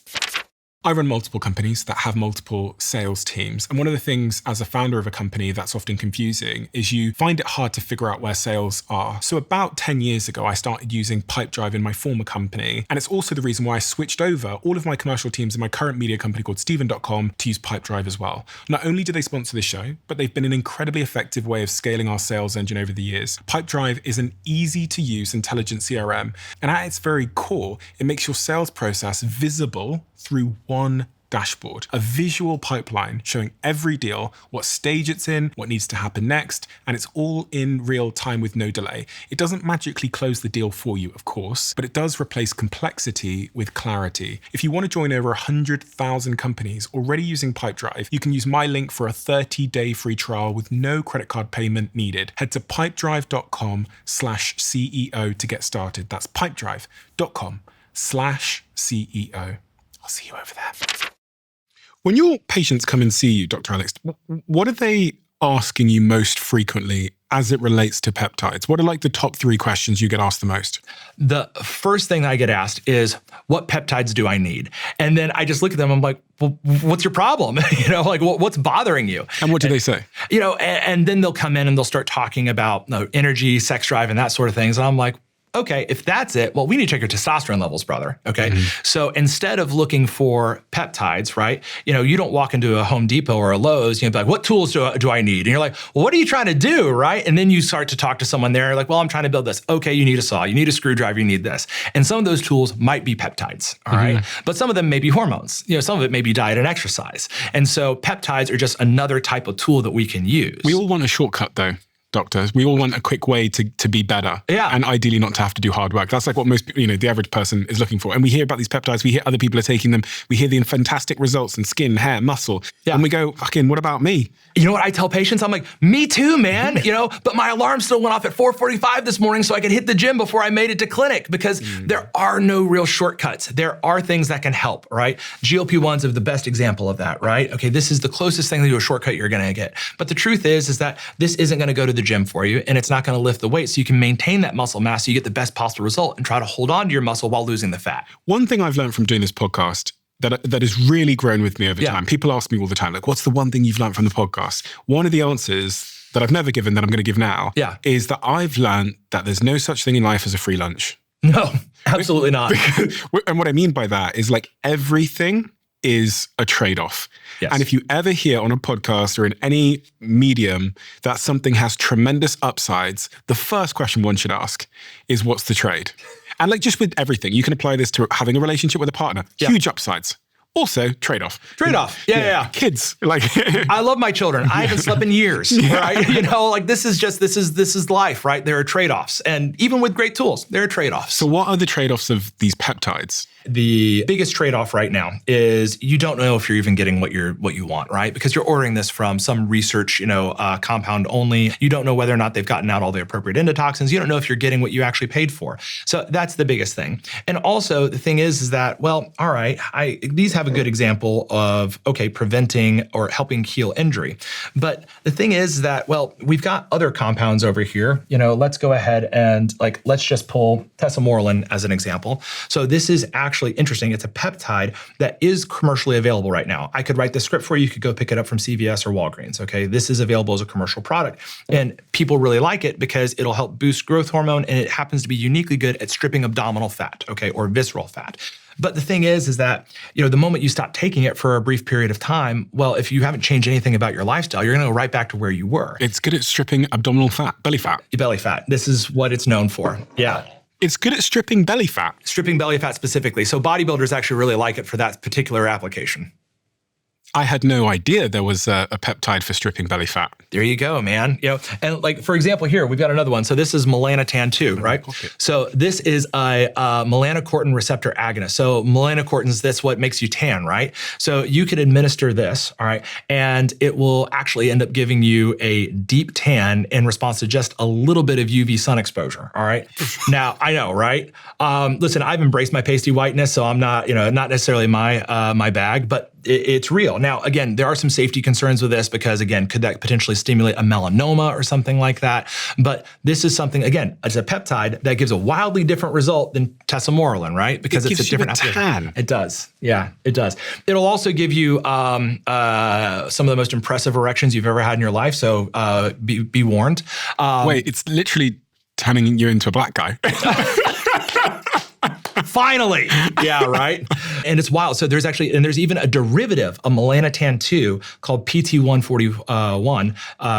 I run multiple companies that have multiple sales teams. And one of the things as a founder of a company that's often confusing is you find it hard to figure out where sales are. So about 10 years ago, I started using Pipedrive in my former company. And it's also the reason why I switched over all of my commercial teams in my current media company called Steven.com to use Pipedrive as well. Not only do they sponsor the show, but they've been an incredibly effective way of scaling our sales engine over the years. Pipedrive is an easy to use intelligent CRM. And at its very core, it makes your sales process visible through one dashboard, a visual pipeline showing every deal, what stage it's in, what needs to happen next, and it's all in real time with no delay. It doesn't magically close the deal for you, of course, but it does replace complexity with clarity. If you want to join over 100,000 companies already using Pipedrive, you can use my link for a 30-day free trial with no credit card payment needed. Head to pipedrive.com/CEO to get started. That's pipedrive.com/CEO. I'll see you over there. When your patients come and see you, Dr. Alex, what are they asking you most frequently as it relates to peptides? What are like the top 3 questions you get asked the most? The first thing I get asked is, what peptides do I need? And then I just look at them, I'm like, well, what's your problem? What's bothering you? And what do they say? And then they'll come in and they'll start talking about energy, sex drive, and that sort of things. And I'm like, okay, if that's it, well, we need to check your testosterone levels, brother. Okay. Mm-hmm. So instead of looking for peptides, right? You don't walk into a Home Depot or a Lowe's, be like, what tools do I need? And you're like, well, what are you trying to do? Right. And then you start to talk to someone there, like, well, I'm trying to build this. Okay. You need a saw, you need a screwdriver, you need this. And some of those tools might be peptides. All right. But some of them may be hormones. Some of it may be diet and exercise. And so peptides are just another type of tool that we can use. We all want a shortcut though. Doctors, we all want a quick way to be better, and ideally not to have to do hard work. That's like what most, the average person is looking for. And we hear about these peptides, we hear other people are taking them, we hear the fantastic results in skin, hair, muscle, and we go, fucking, what about me? You know what I tell patients? I'm like, me too, man. But my alarm still went off at 4:45 this morning so I could hit the gym before I made it to clinic, because there are no real shortcuts. There are things that can help, right? GLP-1s are the best example of that, right? Okay, this is the closest thing to a shortcut you're gonna get. But the truth is that this isn't gonna go to the gym for you, and it's not gonna lift the weight, so you can maintain that muscle mass so you get the best possible result and try to hold on to your muscle while losing the fat. One thing I've learned from doing this podcast that has really grown with me over time. People ask me all the time, like, what's the one thing you've learned from the podcast? One of the answers that I've never given that I'm going to give now is that I've learned that there's no such thing in life as a free lunch. No, absolutely not. And what I mean by that is like everything is a trade-off. Yes. And if you ever hear on a podcast or in any medium that something has tremendous upsides, the first question one should ask is, what's the trade? And like just with everything, you can apply this to having a relationship with a partner. Huge upsides. Also, trade-off. Trade-off. Yeah. Kids. Like I love my children. I haven't slept in years, right? This is life, right? There are trade-offs. And even with great tools, there are trade-offs. So what are the trade-offs of these peptides? The biggest trade-off right now is you don't know if you're even getting what you want, right? Because you're ordering this from some research, compound only. You don't know whether or not they've gotten out all the appropriate endotoxins. You don't know if you're getting what you actually paid for. So that's the biggest thing. And also the thing is that, well, all right, these have a good example of, preventing or helping heal injury. But the thing is that, well, we've got other compounds over here. Let's go ahead and let's just pull testosterone as an example. So this is actually interesting. It's a peptide that is commercially available right now. I could write the script for you. You could go pick it up from CVS or Walgreens. Okay. This is available as a commercial product, and people really like it because it'll help boost growth hormone, and it happens to be uniquely good at stripping abdominal fat, or visceral fat. But the thing is that, the moment you stop taking it for a brief period of time, well, if you haven't changed anything about your lifestyle, you're going to go right back to where you were. It's good at stripping abdominal fat, belly fat. Belly fat. This is what it's known for. Yeah. It's good at stripping belly fat. Stripping belly fat specifically. So bodybuilders actually really like it for that particular application. I had no idea there was a peptide for stripping belly fat. There you go, man. And for example, here, we've got another one. So this is melanotan 2, right? So this is a melanocortin receptor agonist. So melanocortins, that's what makes you tan, right? So you could administer this, all right? And it will actually end up giving you a deep tan in response to just a little bit of UV sun exposure, all right? Now, I know, right? Listen, I've embraced my pasty whiteness, so I'm not, not necessarily my bag, but it's real. Now, again, there are some safety concerns with this because, again, could that potentially stimulate a melanoma or something like that? But this is something, again, it's a peptide that gives a wildly different result than testosterone, right? Because it's a different application. It does. Yeah, it does. It'll also give you some of the most impressive erections you've ever had in your life. So be warned. Wait, it's literally turning you into a black guy. Finally. Yeah, right. And it's wild. So there's even a derivative of melanotan 2 called PT141,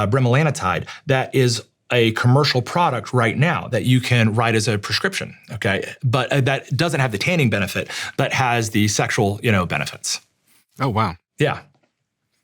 bremelanotide, that is a commercial product right now that you can write as a prescription. Okay. But that doesn't have the tanning benefit, but has the sexual, benefits. Oh, wow. Yeah.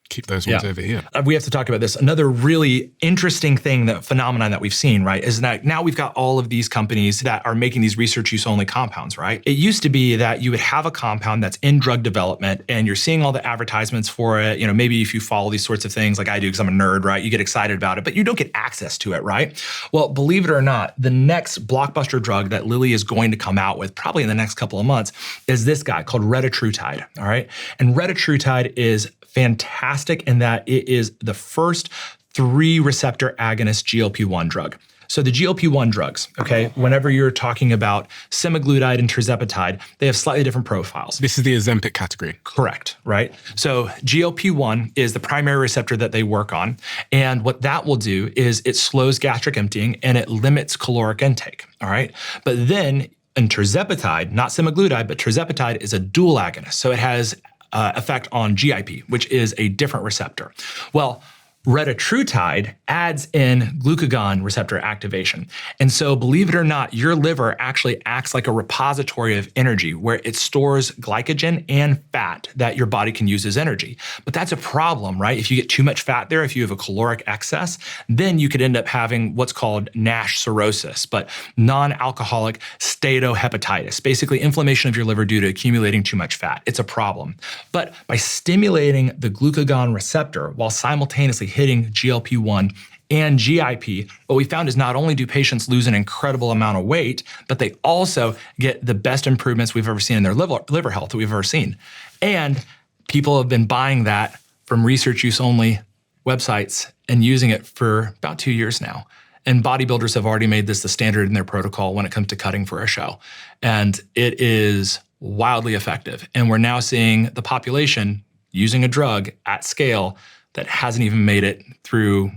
Keep those ones over here. We have to talk about this. Another really interesting phenomenon that we've seen, right, is that now we've got all of these companies that are making these research use only compounds, right? It used to be that you would have a compound that's in drug development and you're seeing all the advertisements for it. Maybe if you follow these sorts of things like I do because I'm a nerd, right? You get excited about it, but you don't get access to it, right? Well, believe it or not, the next blockbuster drug that Lilly is going to come out with probably in the next couple of months is this guy called retatrutide, all right? And retatrutide is fantastic in that it is the first 3-receptor agonist GLP-1 drug. So the GLP-1 drugs, okay, whenever you're talking about semaglutide and tirzepatide, they have slightly different profiles. This is the Ozempic category. Correct, right? So GLP-1 is the primary receptor that they work on. And what that will do is it slows gastric emptying and it limits caloric intake, all right? But then in tirzepatide, not semaglutide, but tirzepatide is a dual agonist. So it has effect on GIP, which is a different receptor. Well, retatrutide adds in glucagon receptor activation. And so believe it or not, your liver actually acts like a repository of energy where it stores glycogen and fat that your body can use as energy. But that's a problem, right? If you get too much fat there, if you have a caloric excess, then you could end up having what's called NASH cirrhosis, but non-alcoholic steatohepatitis, basically inflammation of your liver due to accumulating too much fat. It's a problem. But by stimulating the glucagon receptor while simultaneously hitting GLP-1 and GIP, what we found is not only do patients lose an incredible amount of weight, but they also get the best improvements we've ever seen in their liver health that we've ever seen. And people have been buying that from research use only websites and using it for about 2 years now. And bodybuilders have already made this the standard in their protocol when it comes to cutting for a show. And it is wildly effective. And we're now seeing the population using a drug at scale that hasn't even made it through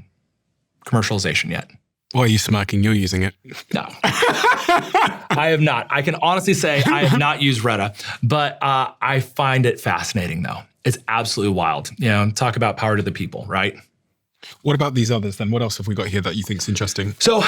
commercialization yet. Why are you smirking? You're using it. No. I have not. I can honestly say I have not used Reta, but I find it fascinating though. It's absolutely wild. Talk about power to the people, right? What about these others then? What else have we got here that you think is interesting? So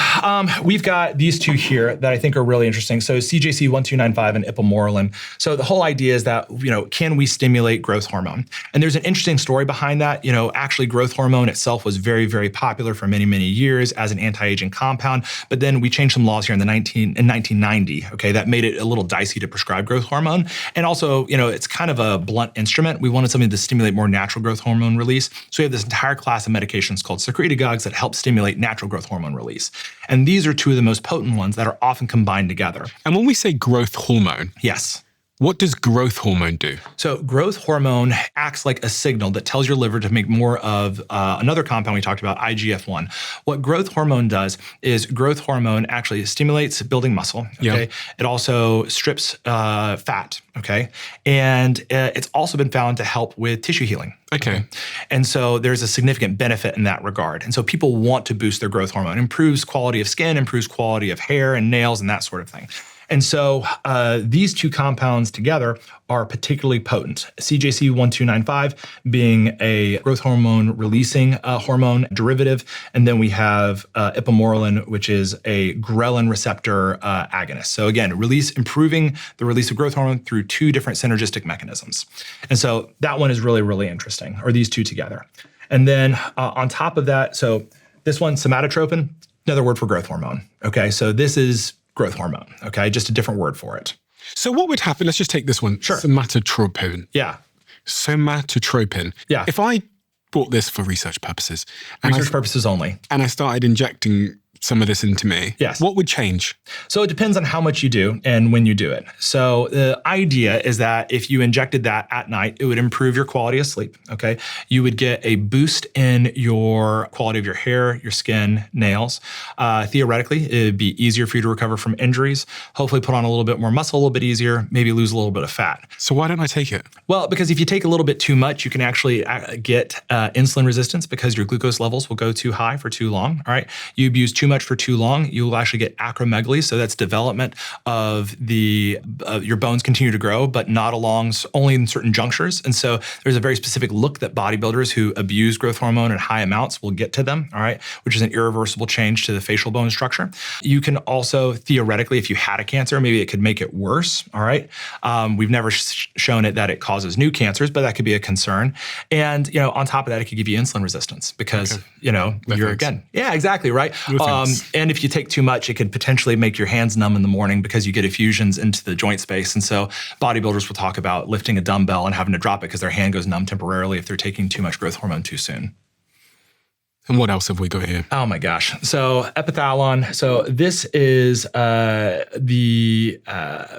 we've got these two here that I think are really interesting. So CJC 1295 and ipamorelin. So the whole idea is that, can we stimulate growth hormone? And there's an interesting story behind that. Actually growth hormone itself was very, very popular for many, many years as an anti-aging compound. But then we changed some laws here in 1990, okay, that made it a little dicey to prescribe growth hormone. And also, it's kind of a blunt instrument. We wanted something to stimulate more natural growth hormone release. So we have this entire class of medications called secretagogues that help stimulate natural growth hormone release. And these are two of the most potent ones that are often combined together. And when we say growth hormone, yes. What does growth hormone do? So growth hormone acts like a signal that tells your liver to make more of another compound we talked about, IGF-1. What growth hormone does is growth hormone actually stimulates building muscle, okay? Yep. It also strips fat, okay? And it's also been found to help with tissue healing. Okay. And so there's a significant benefit in that regard. And so people want to boost their growth hormone. It improves quality of skin, improves quality of hair and nails and that sort of thing. And so these two compounds together are particularly potent. CJC 1295 being a growth hormone releasing hormone derivative. And then we have ipamorelin, which is a ghrelin receptor agonist. So again, improving the release of growth hormone through two different synergistic mechanisms. And so that one is really, really interesting, or these two together. And then on top of that, so this one, somatotropin, another word for growth hormone. Okay, so this is growth hormone, okay? Just a different word for it. So what would happen? Let's just take this one. Sure. Somatotropin. Yeah. Somatotropin. Yeah. If I bought this for research purposes. Research purposes only. And I started injecting some of this into me. Yes. What would change? So it depends on how much you do and when you do it. So the idea is that if you injected that at night, it would improve your quality of sleep, okay? You would get a boost in your quality of your hair, your skin, nails. Theoretically, it would be easier for you to recover from injuries, hopefully put on a little bit more muscle a little bit easier, maybe lose a little bit of fat. So why don't I take it? Well, because if you take a little bit too much, you can actually get insulin resistance because your glucose levels will go too high for too long, all right? You abuse too much for too long, you will actually get acromegaly. So that's development of your bones continue to grow, but not only in certain junctures. And so there's a very specific look that bodybuilders who abuse growth hormone in high amounts will get to them, all right? Which is an irreversible change to the facial bone structure. You can also, theoretically, if you had a cancer, maybe it could make it worse, all right? We've never shown it that it causes new cancers, but that could be a concern. And, on top of that, it could give you insulin resistance because, you're again. Yeah, exactly, right? And if you take too much, it could potentially make your hands numb in the morning because you get effusions into the joint space. And so bodybuilders will talk about lifting a dumbbell and having to drop it because their hand goes numb temporarily if they're taking too much growth hormone too soon. And what else have we got here? Oh my gosh. So epithalon. So this is the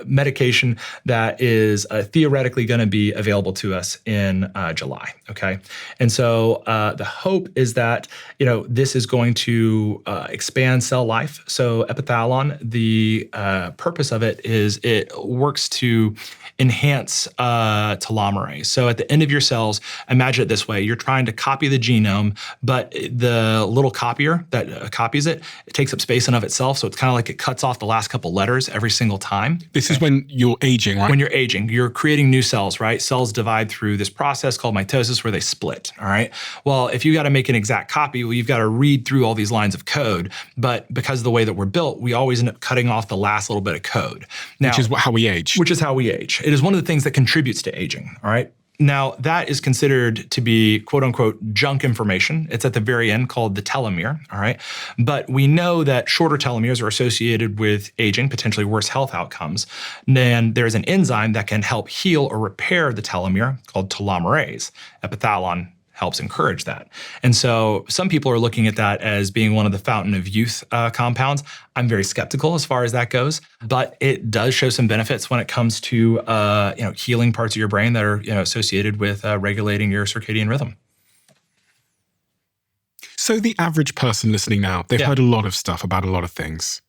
medication that is theoretically going to be available to us in July. Okay. And so the hope is that, this is going to expand cell life. So epithalon, the purpose of it is it works to enhance telomerase. So at the end of your cells, imagine it this way. You're trying to copy the genome, but the little copier that copies it takes up space enough itself. So it's kind of like it cuts off the last couple letters every single time. This is when you're aging, right? When you're aging, you're creating new cells, right? Cells divide through this process called mitosis where they split, all right? Well, if you got to make an exact copy, you've got to read through all these lines of code. But because of the way that we're built, we always end up cutting off the last little bit of code. Now, which is how we age. Which is how we age. It is one of the things that contributes to aging, all right? Now, that is considered to be quote unquote junk information. It's at the very end called the telomere, all right? But we know that shorter telomeres are associated with aging, potentially worse health outcomes. And there's an enzyme that can help heal or repair the telomere called telomerase. Epithalon helps encourage that. And so some people are looking at that as being one of the fountain of youth compounds. I'm very skeptical as far as that goes, but it does show some benefits when it comes to healing parts of your brain that are associated with regulating your circadian rhythm. So the average person listening now, they've heard a lot of stuff about a lot of things.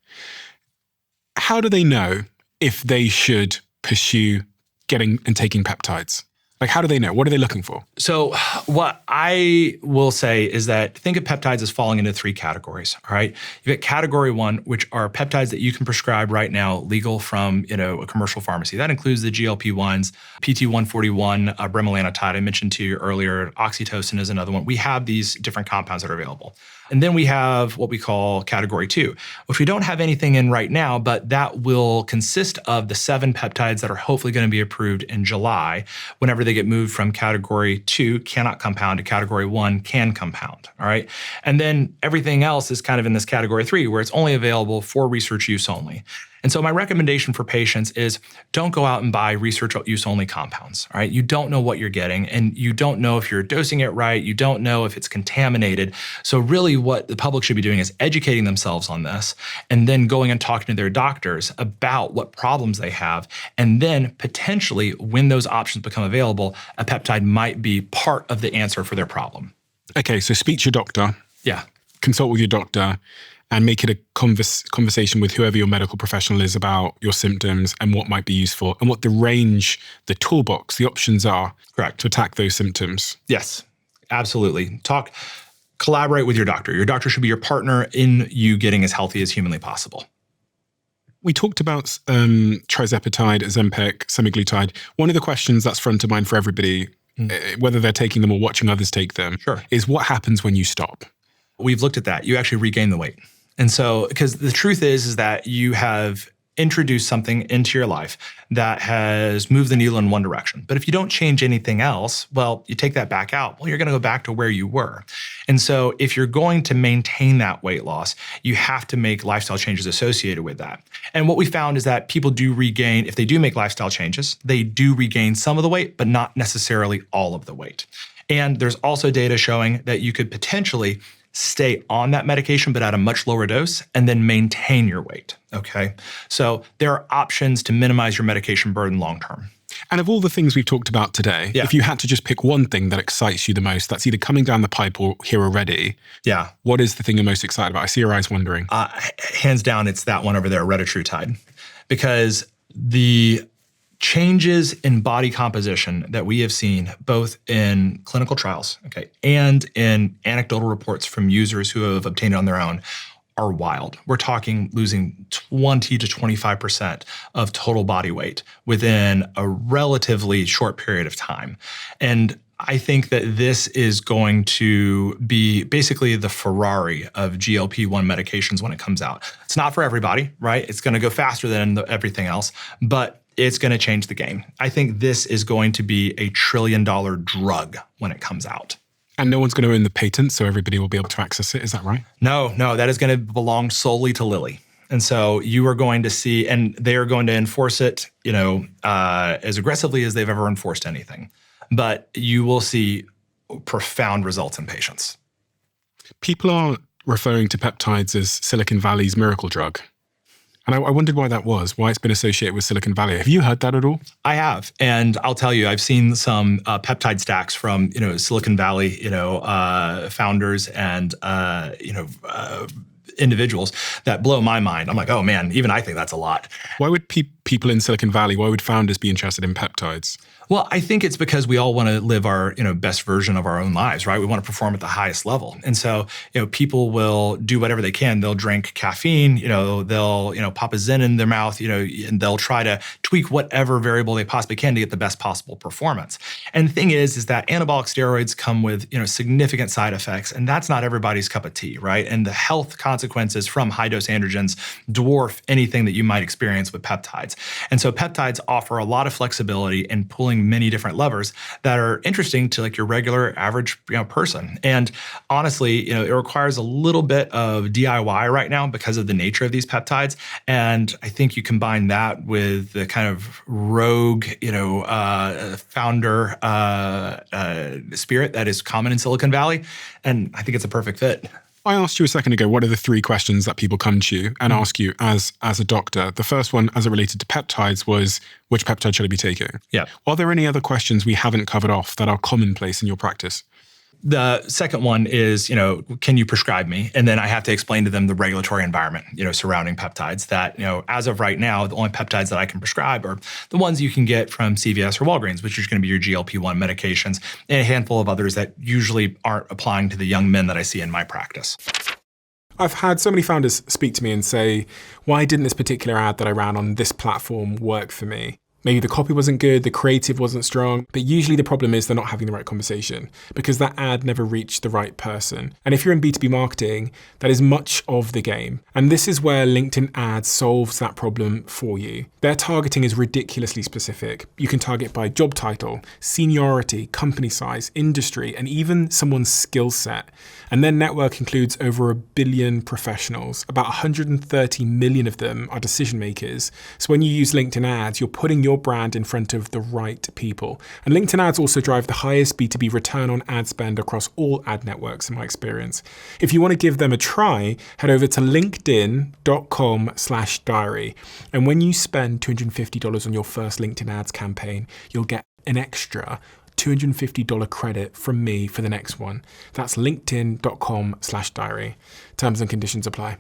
How do they know if they should pursue getting and taking peptides? Like, how do they know? What are they looking for? So what I will say is that think of peptides as falling into three categories, all right? You've got category one, which are peptides that you can prescribe right now, legal from, a commercial pharmacy. That includes the GLP-1s, PT141, bremelanotide, I mentioned to you earlier, oxytocin is another one. We have these different compounds that are available. And then we have what we call category two, which we don't have anything in right now, but that will consist of the 7 peptides that are hopefully going to be approved in July whenever they get moved from category 2, cannot compound, to category 1, can compound, all right? And then everything else is kind of in this category 3, where it's only available for research use only. And so my recommendation for patients is don't go out and buy research use only compounds, all right? You don't know what you're getting, and you don't know if you're dosing it right. You don't know if it's contaminated. So really what the public should be doing is educating themselves on this, and then going and talking to their doctors about what problems they have. And then potentially when those options become available, a peptide might be part of the answer for their problem. Okay, so speak to your doctor. Yeah. Consult with your doctor and make it a conversation with whoever your medical professional is about your symptoms and what might be useful and what the range, the toolbox, the options are. Correct. To attack those symptoms. Yes, absolutely. Collaborate with your doctor. Your doctor should be your partner in you getting as healthy as humanly possible. We talked about trizepatide, Ozempic, semaglutide. One of the questions that's front of mind for everybody, whether they're taking them or watching others take them, is what happens when you stop? We've looked at that. You actually regain the weight. And so, because the truth is that you have introduced something into your life that has moved the needle in one direction. But if you don't change anything else, well, you take that back out, well, you're going to go back to where you were. And so if you're going to maintain that weight loss, you have to make lifestyle changes associated with that. And what we found is that people do regain, if they do make lifestyle changes, they do regain some of the weight, but not necessarily all of the weight. And there's also data showing that you could potentially stay on that medication, but at a much lower dose, and then maintain your weight, okay? So there are options to minimize your medication burden long-term. And of all the things we've talked about today, if you had to just pick one thing that excites you the most, that's either coming down the pipe or here already, what is the thing you're most excited about? I see your eyes wondering. Hands down, it's that one over there, Erectile. Because the changes in body composition that we have seen both in clinical trials, and in anecdotal reports from users who have obtained it on their own are wild. We're talking losing 20 to 25% of total body weight within a relatively short period of time. And I think that this is going to be basically the Ferrari of GLP-1 medications when it comes out. It's not for everybody, right? It's going to go faster than everything else, but it's going to change the game. I think this is going to be a $1 trillion drug when it comes out. And no one's going to own the patent, so everybody will be able to access it. Is that right? No, that is going to belong solely to Lilly. And so you are going to see, and they are going to enforce it, as aggressively as they've ever enforced anything. But you will see profound results in patients. People are referring to peptides as Silicon Valley's miracle drug. And I wondered why that was, why it's been associated with Silicon Valley. Have you heard that at all? I have. And I'll tell you, I've seen some peptide stacks from, Silicon Valley, founders and, individuals that blow my mind. I'm like, oh man, even I think that's a lot. Why would people in Silicon Valley, why would founders be interested in peptides? Well, I think it's because we all want to live our, best version of our own lives, right? We want to perform at the highest level. And so, people will do whatever they can. They'll drink caffeine, they'll, pop a Zen in their mouth, and they'll try to tweak whatever variable they possibly can to get the best possible performance. And the thing is that anabolic steroids come with, significant side effects, and that's not everybody's cup of tea, right? And the health consequences from high dose androgens dwarf anything that you might experience with peptides. And so peptides offer a lot of flexibility in pulling many different levers that are interesting to like your regular average person. And honestly, it requires a little bit of DIY right now because of the nature of these peptides. And I think you combine that with the kind of rogue, founder spirit that is common in Silicon Valley. And I think it's a perfect fit. I asked you a second ago, what are the 3 questions that people come to you and ask you as a doctor? The first one, as it related to peptides, was which peptide should I be taking? Yeah. Are there any other questions we haven't covered off that are commonplace in your practice? The second one is, can you prescribe me? And then I have to explain to them the regulatory environment, surrounding peptides that, as of right now, the only peptides that I can prescribe are the ones you can get from CVS or Walgreens, which is going to be your GLP-1 medications, and a handful of others that usually aren't applying to the young men that I see in my practice. I've had so many founders speak to me and say, why didn't this particular ad that I ran on this platform work for me? Maybe the copy wasn't good, the creative wasn't strong, but usually the problem is they're not having the right conversation because that ad never reached the right person. And if you're in B2B marketing, that is much of the game. And this is where LinkedIn ads solves that problem for you. Their targeting is ridiculously specific. You can target by job title, seniority, company size, industry, and even someone's skill set. And their network includes over 1 billion professionals. About 130 million of them are decision makers. So when you use LinkedIn ads, you're putting your brand in front of the right people. And LinkedIn ads also drive the highest B2B return on ad spend across all ad networks in my experience. If you want to give them a try, head over to linkedin.com/diary. And when you spend $250 on your first LinkedIn ads campaign, you'll get an extra $250 credit from me for the next one. That's linkedin.com/diary. Terms and conditions apply.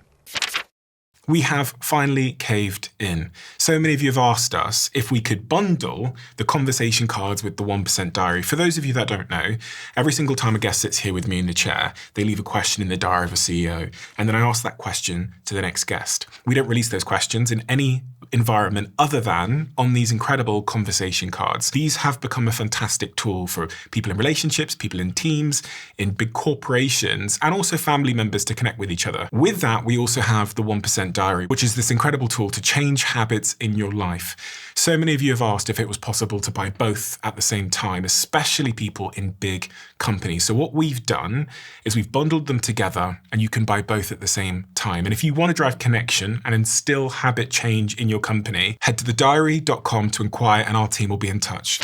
We have finally caved in. So many of you have asked us if we could bundle the conversation cards with the 1% diary. For those of you that don't know, every single time a guest sits here with me in the chair, they leave a question in the diary of a CEO, and then I ask that question to the next guest. We don't release those questions in any environment other than on these incredible conversation cards. These have become a fantastic tool for people in relationships, people in teams, in big corporations, and also family members to connect with each other. With that, we also have the 1% diary, which is this incredible tool to change habits in your life. So many of you have asked if it was possible to buy both at the same time, especially people in big companies. So what we've done is we've bundled them together and you can buy both at the same time. And if you want to drive connection and instill habit change in your company, head to thediary.com to inquire and our team will be in touch.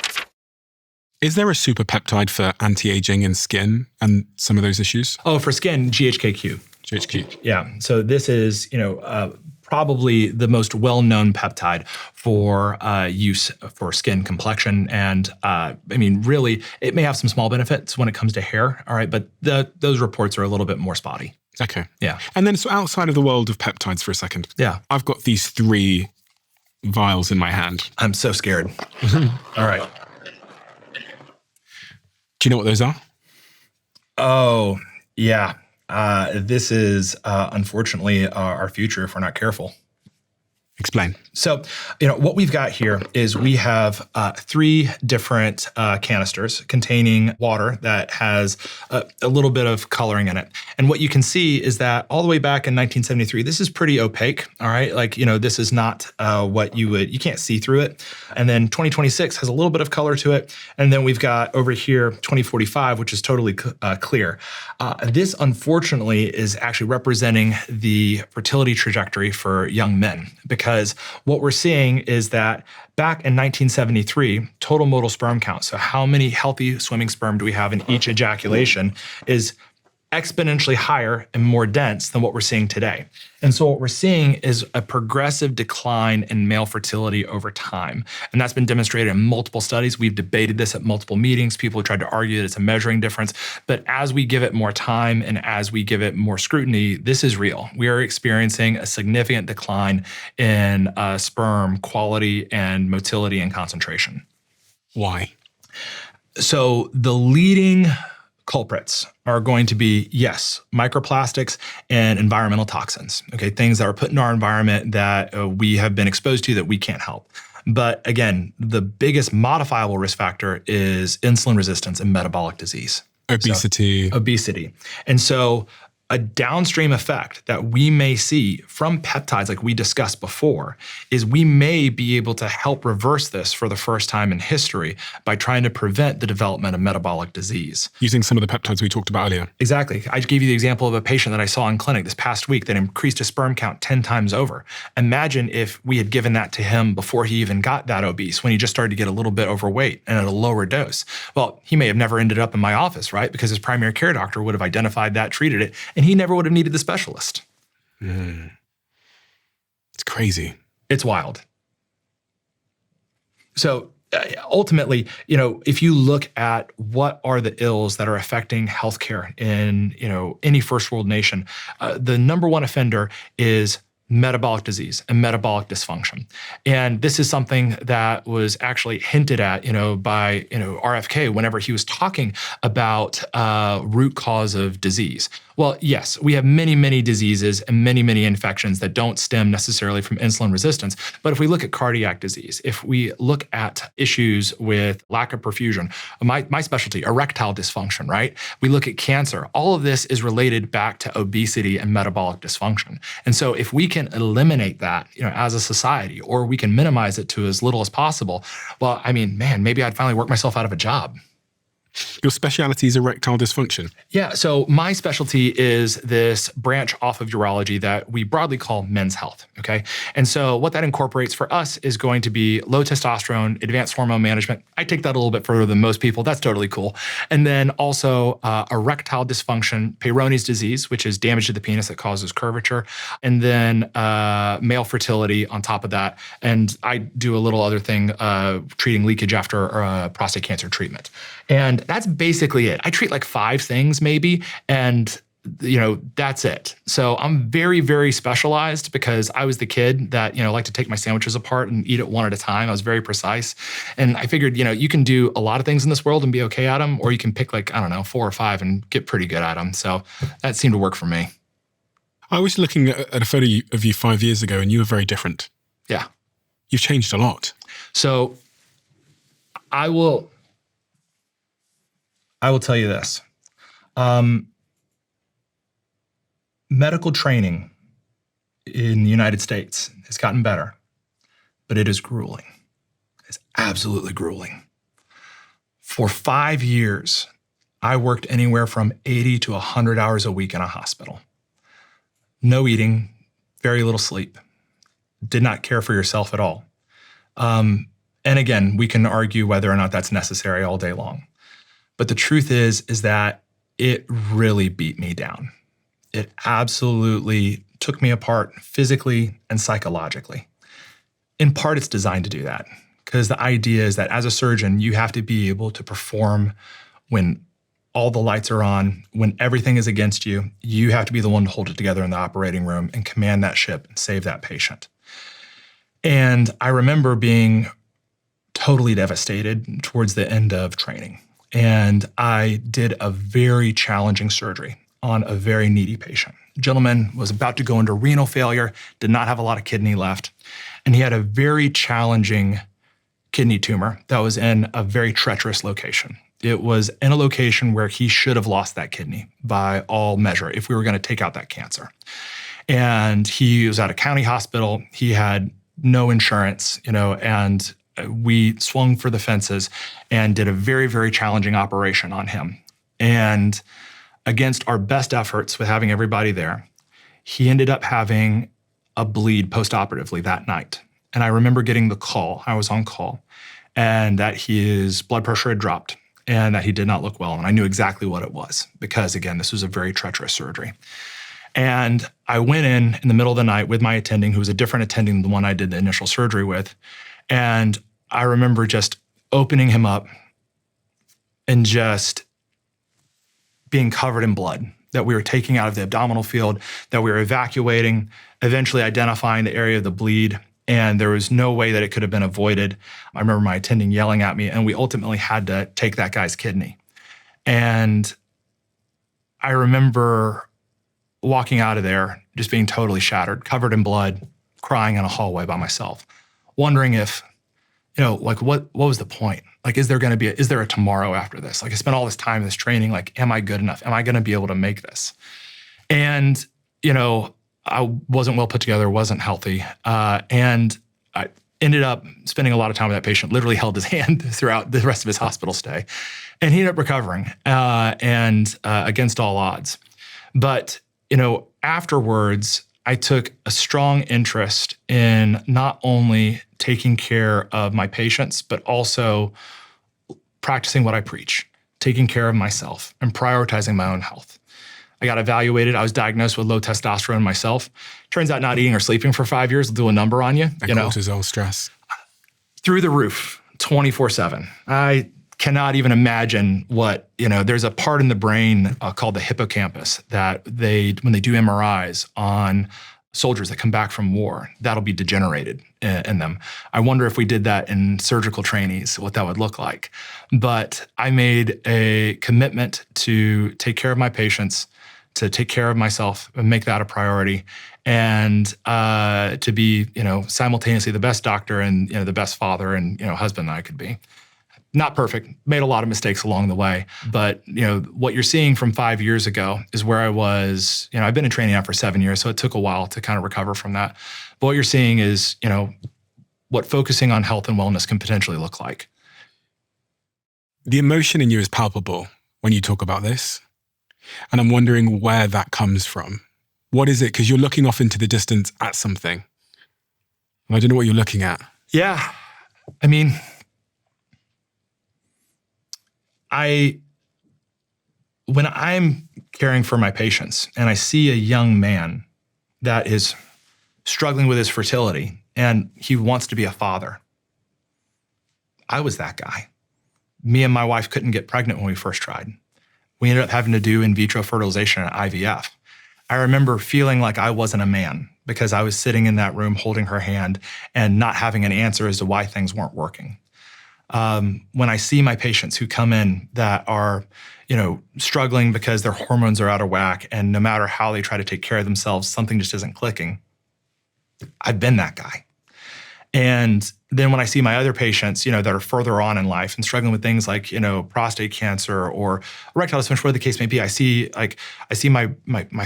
Is there a super peptide for anti-aging in skin and some of those issues? Oh, for skin, GHKQ. GHQ. Yeah. So this is, probably the most well-known peptide for use for skin complexion. And really, it may have some small benefits when it comes to hair. All right. But those reports are a little bit more spotty. Okay. Yeah. And then so outside of the world of peptides for a second. Yeah. I've got these 3 vials in my hand. I'm so scared. All right. Do you know what those are? Oh, yeah. This is, unfortunately, our future if we're not careful. Explain. So, what we've got here is we have 3 different canisters containing water that has a little bit of coloring in it. And what you can see is that all the way back in 1973, this is pretty opaque. All right. This is not what you can't see through it. And then 2026 has a little bit of color to it. And then we've got over here 2045, which is totally clear. This, unfortunately, is actually representing the fertility trajectory for young men, because what we're seeing is that back in 1973, total motile sperm count, so how many healthy swimming sperm do we have in each ejaculation, is exponentially higher and more dense than what we're seeing today. And so what we're seeing is a progressive decline in male fertility over time. And that's been demonstrated in multiple studies. We've debated this at multiple meetings. People have tried to argue that it's a measuring difference. But as we give it more time and as we give it more scrutiny, this is real. We are experiencing a significant decline in sperm quality and motility and concentration. Why? So the leading culprits are going to be, yes, microplastics and environmental toxins, okay, things that are put in our environment that we have been exposed to that we can't help. But again, the biggest modifiable risk factor is insulin resistance and metabolic disease. Obesity. Obesity. And so a downstream effect that we may see from peptides, like we discussed before, is we may be able to help reverse this for the first time in history by trying to prevent the development of metabolic disease. Using some of the peptides we talked about earlier. Exactly. I gave you the example of a patient that I saw in clinic this past week that increased his sperm count 10 times over. Imagine if we had given that to him before he even got that obese, when he just started to get a little bit overweight and at a lower dose. Well, he may have never ended up in my office, right? Because his primary care doctor would have identified that, treated it, and he never would have needed the specialist. It's crazy. It's wild. So ultimately, if you look at what are the ills that are affecting healthcare in, any first world nation, the number one offender is metabolic disease and metabolic dysfunction. And this is something that was actually hinted at, by, RFK whenever he was talking about root cause of disease. Well, yes, we have many, many diseases and many, many infections that don't stem necessarily from insulin resistance. But if we look at cardiac disease, if we look at issues with lack of perfusion, my specialty, erectile dysfunction, right? We look at cancer. All of this is related back to obesity and metabolic dysfunction. And so if we can eliminate that, as a society, or we can minimize it to as little as possible, well, maybe I'd finally work myself out of a job. Your specialty is erectile dysfunction. Yeah, so my specialty is this branch off of urology that we broadly call men's health, okay? And so what that incorporates for us is going to be low testosterone, advanced hormone management. I take that a little bit further than most people. That's totally cool. And then also erectile dysfunction, Peyronie's disease, which is damage to the penis that causes curvature, and then male fertility on top of that. And I do a little other thing, treating leakage after prostate cancer treatment. And that's basically it. I treat like 5 things maybe, and that's it. So I'm very, very specialized because I was the kid that, liked to take my sandwiches apart and eat it one at a time. I was very precise. And I figured, you can do a lot of things in this world and be okay at them, or you can pick 4 or 5 and get pretty good at them. So that seemed to work for me. I was looking at a photo of you 5 years ago and you were very different. Yeah. You've changed a lot. So I will tell you this. Medical training in the United States has gotten better, but it is grueling. It's absolutely grueling. For 5 years, I worked anywhere from 80 to 100 hours a week in a hospital. No eating, very little sleep. Did not care for yourself at all. And again, we can argue whether or not that's necessary all day long. But the truth is that it really beat me down. It absolutely took me apart physically and psychologically. In part, it's designed to do that because the idea is that as a surgeon, you have to be able to perform when all the lights are on, when everything is against you. You have to be the one to hold it together in the operating room and command that ship and save that patient. And I remember being totally devastated towards the end of training. And I did a very challenging surgery on a very needy patient. The gentleman was about to go into renal failure, did not have a lot of kidney left, and he had a very challenging kidney tumor that was in a very treacherous location. It was in a location where he should have lost that kidney by all measure if we were going to take out that cancer. And he was at a county hospital. He had no insurance, and we swung for the fences and did a very, very challenging operation on him. And against our best efforts with having everybody there, he ended up having a bleed postoperatively that night. And I remember getting the call, I was on call, and that his blood pressure had dropped and that he did not look well. And I knew exactly what it was because, again, this was a very treacherous surgery. And I went in the middle of the night with my attending, who was a different attending than the one I did the initial surgery with. And I remember just opening him up and just being covered in blood that we were taking out of the abdominal field, that we were evacuating, eventually identifying the area of the bleed. And there was no way that it could have been avoided. I remember my attending yelling at me, and we ultimately had to take that guy's kidney. And I remember walking out of there, just being totally shattered, covered in blood, crying in a hallway by myself, wondering if, what was the point? Like, is there a tomorrow after this? Like, I spent all this time in this training. Like, am I good enough? Am I going to be able to make this? And, I wasn't well put together, wasn't healthy. And I ended up spending a lot of time with that patient, literally held his hand throughout the rest of his hospital stay. And he ended up recovering and against all odds. But, afterwards, I took a strong interest in not only taking care of my patients, but also practicing what I preach, taking care of myself and prioritizing my own health. I got evaluated. I was diagnosed with low testosterone myself. Turns out not eating or sleeping for 5 years will do a number on you. Cortisol stress. Through the roof, 24/7. I cannot even imagine what, there's a part in the brain called the hippocampus that when they do MRIs on soldiers that come back from war, that'll be degenerated in them. I wonder if we did that in surgical trainees, what that would look like. But I made a commitment to take care of my patients, to take care of myself and make that a priority, and to be, simultaneously the best doctor and, the best father and, husband that I could be. Not perfect, made a lot of mistakes along the way, but what you're seeing from 5 years ago is where I was. I've been in training now for 7 years, so it took a while to kind of recover from that. But what you're seeing is, what focusing on health and wellness can potentially look like. The emotion in you is palpable when you talk about this. And I'm wondering where that comes from. What is it? Because you're looking off into the distance at something. And I don't know what you're looking at. Yeah. When I'm caring for my patients and I see a young man that is struggling with his fertility and he wants to be a father, I was that guy. Me and my wife couldn't get pregnant when we first tried. We ended up having to do in vitro fertilization and IVF. I remember feeling like I wasn't a man because I was sitting in that room holding her hand and not having an answer as to why things weren't working. When I see my patients who come in that are, struggling because their hormones are out of whack, and no matter how they try to take care of themselves, something just isn't clicking. I've been that guy. And then when I see my other patients, that are further on in life and struggling with things like, prostate cancer or erectile dysfunction, whatever the case may be, I see my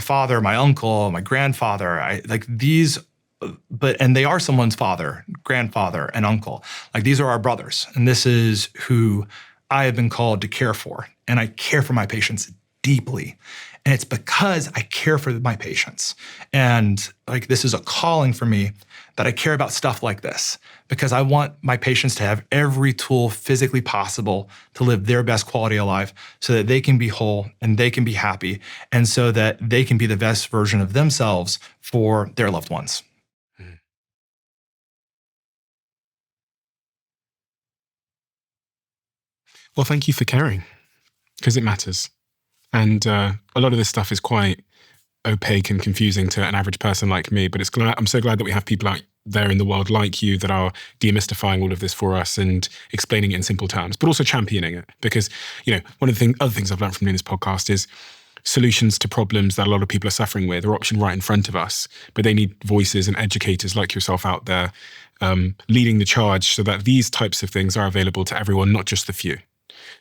father, my uncle, my grandfather, and they are someone's father, grandfather, and uncle. Like, these are our brothers. And this is who I have been called to care for. And I care for my patients deeply. And it's because I care for my patients. And like, this is a calling for me that I care about stuff like this, because I want my patients to have every tool physically possible to live their best quality of life so that they can be whole and they can be happy, and so that they can be the best version of themselves for their loved ones. Well, thank you for caring, because it matters. And a lot of this stuff is quite opaque and confusing to an average person like me, but I'm so glad that we have people out there in the world like you that are demystifying all of this for us and explaining it in simple terms, but also championing it. Because, one of the other things I've learned from doing this podcast is solutions to problems that a lot of people are suffering with are option right in front of us, but they need voices and educators like yourself out there leading the charge so that these types of things are available to everyone, not just the few.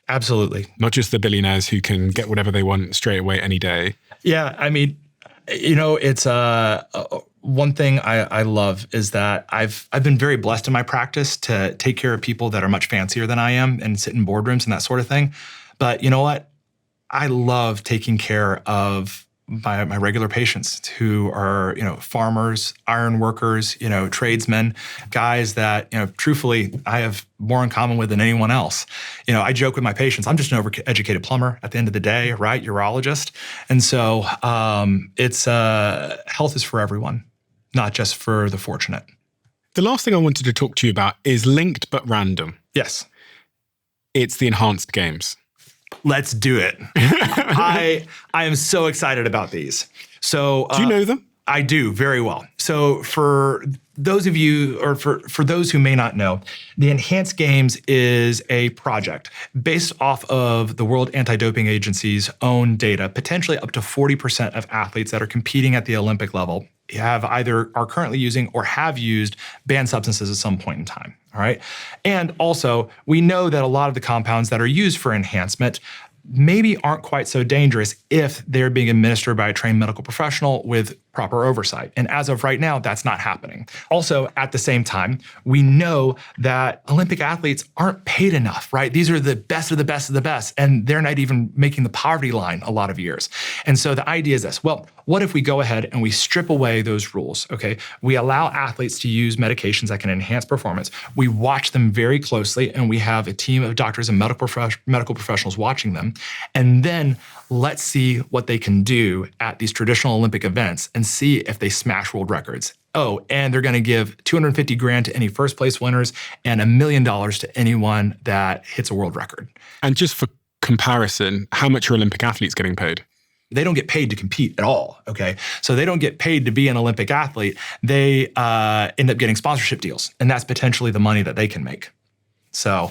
Absolutely. Not just the billionaires who can get whatever they want straight away any day. Yeah, I mean, it's one thing I love is that I've been very blessed in my practice to take care of people that are much fancier than I am and sit in boardrooms and that sort of thing. But you know what? I love taking care of my regular patients who are, farmers, iron workers, tradesmen, guys that, truthfully, I have more in common with than anyone else. I joke with my patients, I'm just an overeducated plumber at the end of the day, right? Urologist. And so it's health is for everyone, not just for the fortunate. The last thing I wanted to talk to you about is linked but random. Yes. It's the enhanced games. Let's do it. I am so excited about these. So do you know them? I do very well. So for those of you, or for those who may not know, the Enhanced Games is a project based off of the World Anti-Doping Agency's own data. Potentially up to 40% of athletes that are competing at the Olympic level are currently using or have used banned substances at some point in time. All right. And also, we know that a lot of the compounds that are used for enhancement maybe aren't quite so dangerous if they're being administered by a trained medical professional with proper oversight. And as of right now, that's not happening. Also, at the same time, we know that Olympic athletes aren't paid enough, right? These are the best of the best of the best, and they're not even making the poverty line a lot of years. And so the idea is this: well, what if we go ahead and we strip away those rules, okay? We allow athletes to use medications that can enhance performance. We watch them very closely, and we have a team of doctors and medical professionals watching them. And then let's see what they can do at these traditional Olympic events and see if they smash world records. Oh, and they're going to give $250,000 to any first place winners and $1 million to anyone that hits a world record. And just for comparison, how much are Olympic athletes getting paid? They don't get paid to compete at all, okay? So they don't get paid to be an Olympic athlete. They end up getting sponsorship deals, and that's potentially the money that they can make. So,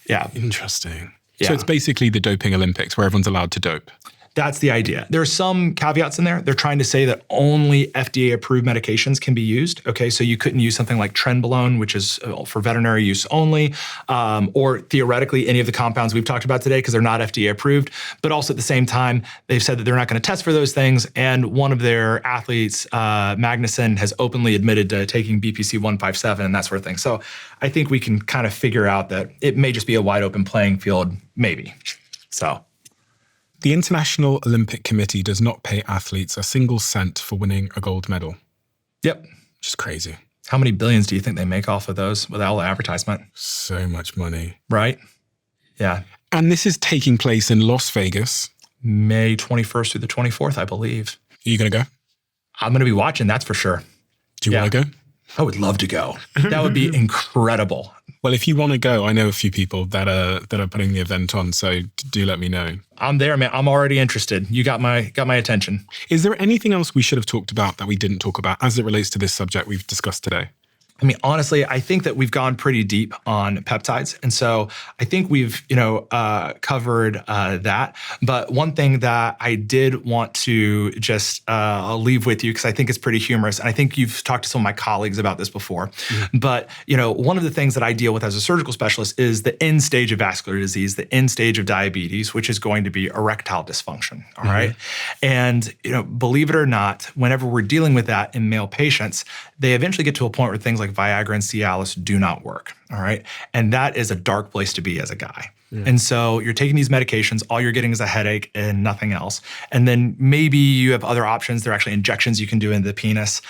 yeah. Interesting. Yeah. So it's basically the doping Olympics where everyone's allowed to dope. That's the idea. There are some caveats in there. They're trying to say that only FDA-approved medications can be used. Okay, so you couldn't use something like trenbolone, which is for veterinary use only, or theoretically any of the compounds we've talked about today because they're not FDA-approved. But also at the same time, they've said that they're not going to test for those things. And one of their athletes, Magnuson, has openly admitted to taking BPC 157 and that sort of thing. So I think we can kind of figure out that it may just be a wide open playing field, maybe. So. The International Olympic Committee does not pay athletes a single cent for winning a gold medal. Yep. Which is crazy. How many billions do you think they make off of those with all the advertisement? So much money. Right? Yeah. And this is taking place in Las Vegas. May 21st through the 24th, I believe. Are you going to go? I'm going to be watching, that's for sure. Do you want to go? I would love to go. That would be incredible. Well, if you want to go, I know a few people that are putting the event on, so do let me know. I'm there, man. I'm already interested. You got my attention. Is there anything else we should have talked about that we didn't talk about as it relates to this subject we've discussed today? I mean, honestly, I think that we've gone pretty deep on peptides. And so I think we've, covered that. But one thing that I did want to just leave with you, because I think it's pretty humorous, and I think you've talked to some of my colleagues about this before, but, one of the things that I deal with as a surgical specialist is the end stage of vascular disease, the end stage of diabetes, which is going to be erectile dysfunction, all right? And, believe it or not, whenever we're dealing with that in male patients, they eventually get to a point where things like Viagra and Cialis do not work, all right? And that is a dark place to be as a guy. And so you're taking these medications, all you're getting is a headache and nothing else. And then maybe you have other options. There are actually injections you can do into the penis,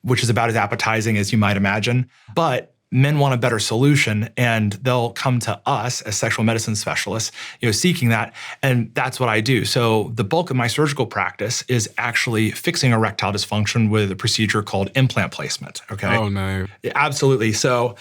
which is about as appetizing as you might imagine. But men want a better solution, and they'll come to us as sexual medicine specialists, seeking that. And that's what I do. So the bulk of my surgical practice is actually fixing erectile dysfunction with a procedure called implant placement. Okay. Oh no. Yeah, absolutely. So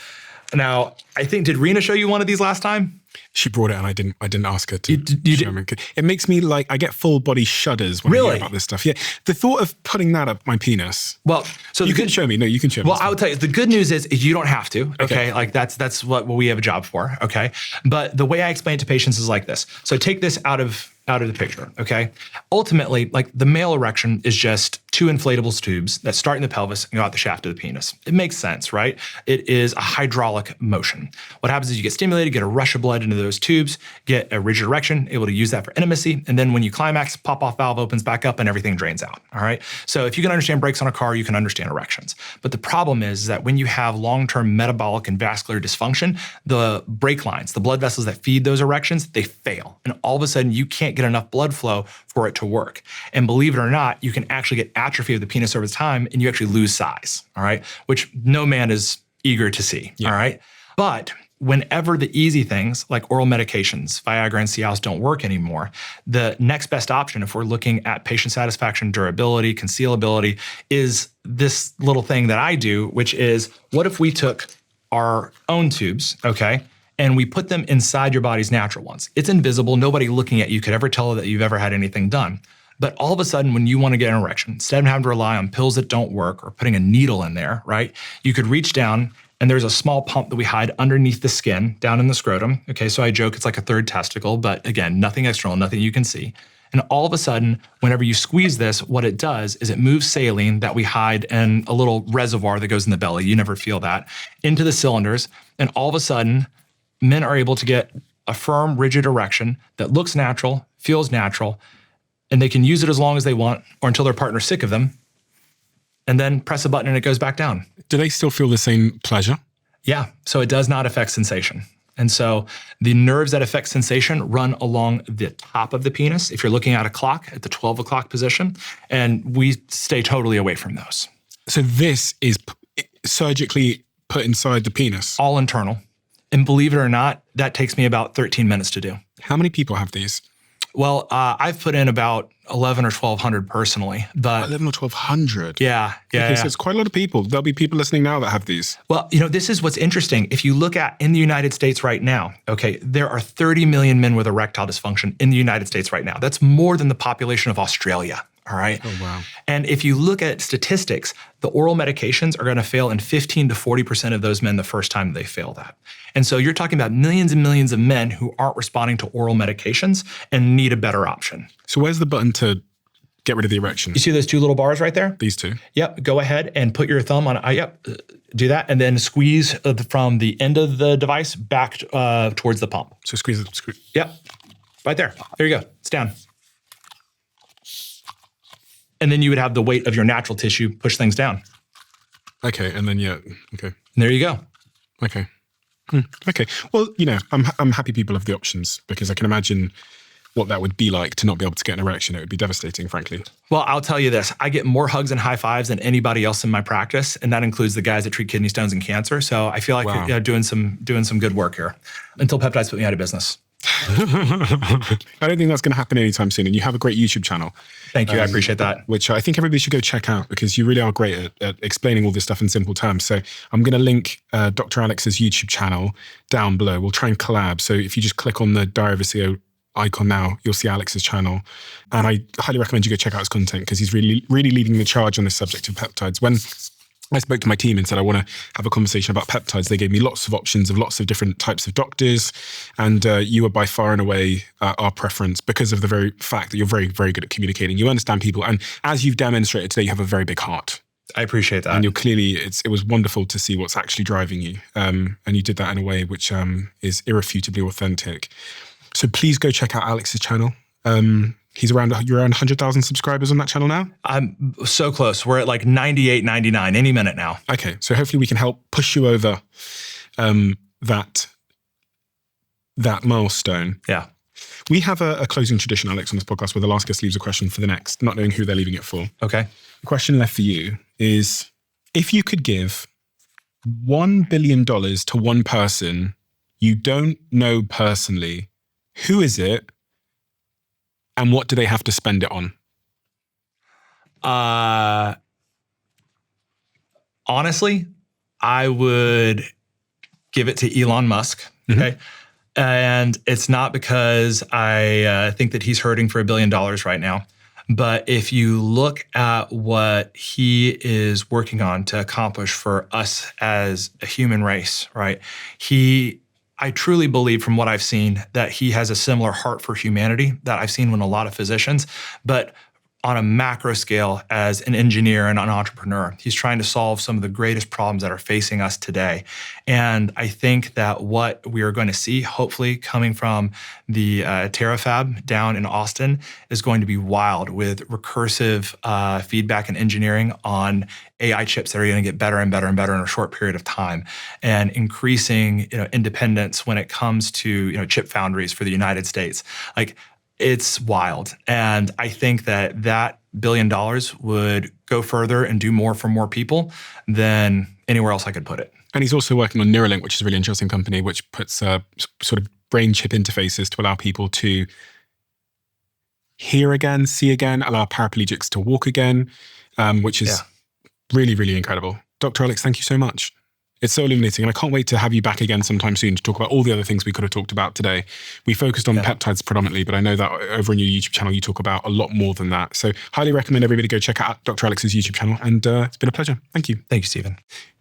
now I think, did Rena show you one of these last time? She brought it and I didn't ask her to show me. It makes me I get full body shudders when I hear about this stuff. Yeah. The thought of putting that up my penis. Well, so you can show me. No, you can show me. Well, I will tell you, the good news is you don't have to. Okay. Like that's what we have a job for. Okay. But the way I explain it to patients is like this. So take this out of the picture. Okay. Ultimately, like the male erection is just two inflatable tubes that start in the pelvis and go out the shaft of the penis. It makes sense, right? It is a hydraulic motion. What happens is you get stimulated, get a rush of blood into those tubes, get a rigid erection, able to use that for intimacy. And then when you climax, pop-off valve opens back up and everything drains out. All right. So if you can understand brakes on a car, you can understand erections. But the problem is that when you have long-term metabolic and vascular dysfunction, the brake lines, the blood vessels that feed those erections, they fail. And all of a sudden you can't get enough blood flow for it to work. And believe it or not, you can actually get atrophy of the penis over time and you actually lose size. All right. Which no man is eager to see. Yeah. All right. But whenever the easy things like oral medications, Viagra and Cialis don't work anymore, the next best option, if we're looking at patient satisfaction, durability, concealability, is this little thing that I do, which is what if we took our own tubes, okay, and we put them inside your body's natural ones. It's invisible. Nobody looking at you could ever tell that you've ever had anything done. But all of a sudden, when you want to get an erection, instead of having to rely on pills that don't work or putting a needle in there, right, you could reach down and there's a small pump that we hide underneath the skin down in the scrotum. Okay, so I joke it's like a third testicle, but again, nothing external, nothing you can see. And all of a sudden, whenever you squeeze this, what it does is it moves saline that we hide in a little reservoir that goes in the belly, you never feel that, into the cylinders. And all of a sudden, men are able to get a firm, rigid erection that looks natural, feels natural, and they can use it as long as they want or until their partner's sick of them, and then press a button and it goes back down. Do they still feel the same pleasure? Yeah, so it does not affect sensation. And so the nerves that affect sensation run along the top of the penis, if you're looking at a clock, at the 12 o'clock position, and we stay totally away from those. So this is surgically put inside the penis? All internal. And believe it or not, that takes me about 13 minutes to do. How many people have these? Well, I've put in about 11 or 1,200 personally. But 11 or 1,200? Yeah. Okay, so it's quite a lot of people. There'll be people listening now that have these. Well, this is what's interesting. If you look at in the United States right now, okay, there are 30 million men with erectile dysfunction in the United States right now. That's more than the population of Australia. All right. Oh, wow. And if you look at statistics, the oral medications are going to fail in 15 to 40% of those men the first time they fail that. And so you're talking about millions and millions of men who aren't responding to oral medications and need a better option. So where's the button to get rid of the erection? You see those two little bars right there? These two? Yep. Go ahead and put your thumb on, do that. And then squeeze from the end of the device back towards the pump. So squeeze it. Yep. Right there. There you go. It's down. And then you would have the weight of your natural tissue push things down. Okay, and then okay. And there you go. Okay. Okay. Well, I'm happy people have the options because I can imagine what that would be like to not be able to get an erection. It would be devastating, frankly. Well, I'll tell you this. I get more hugs and high fives than anybody else in my practice, and that includes the guys that treat kidney stones and cancer. So I feel like you're doing some good work here until peptides put me out of business. I don't think that's going to happen anytime soon. And you have a great YouTube channel. Thank you. I appreciate that. Which I think everybody should go check out because you really are great at explaining all this stuff in simple terms. So I'm going to link Dr. Alex's YouTube channel down below. We'll try and collab. So if you just click on the Diary of a CEO icon now, you'll see Alex's channel. And I highly recommend you go check out his content because he's really, really leading the charge on this subject of peptides. When I spoke to my team and said, I want to have a conversation about peptides, they gave me lots of options of lots of different types of doctors. And you are by far and away our preference because of the very fact that you're very, very good at communicating. You understand people. And as you've demonstrated today, you have a very big heart. I appreciate that. And you're clearly, it was wonderful to see what's actually driving you. And you did that in a way which is irrefutably authentic. So please go check out Alex's channel. You're around 100,000 subscribers on that channel now? I'm so close. We're at like 98, 99 any minute now. Okay. So hopefully we can help push you over that that milestone. Yeah. We have a closing tradition, Alex, on this podcast where the last guest leaves a question for the next, not knowing who they're leaving it for. Okay. The question left for you is, if you could give $1 billion to one person you don't know personally, who is it and what do they have to spend it on? Honestly, I would give it to Elon Musk. Okay. And it's not because I think that he's hurting for $1 billion right now. But if you look at what he is working on to accomplish for us as a human race, right? I truly believe from what I've seen that he has a similar heart for humanity that I've seen in a lot of physicians, but on a macro scale as an engineer and an entrepreneur. He's trying to solve some of the greatest problems that are facing us today. And I think that what we are going to see, hopefully coming from the Terafab down in Austin, is going to be wild with recursive feedback and engineering on AI chips that are going to get better and better and better in a short period of time, and increasing independence when it comes to chip foundries for the United States. Like, it's wild. And I think that $1 billion would go further and do more for more people than anywhere else I could put it. And he's also working on Neuralink, which is a really interesting company, which puts sort of brain chip interfaces to allow people to hear again, see again, allow paraplegics to walk again, which is really, really incredible. Dr. Alex, thank you so much. It's so illuminating, and I can't wait to have you back again sometime soon to talk about all the other things we could have talked about today. We focused on peptides predominantly, but I know that over on your YouTube channel, you talk about a lot more than that. So highly recommend everybody go check out Dr. Alex's YouTube channel, and it's been a pleasure. Thank you. Thank you, Stephen.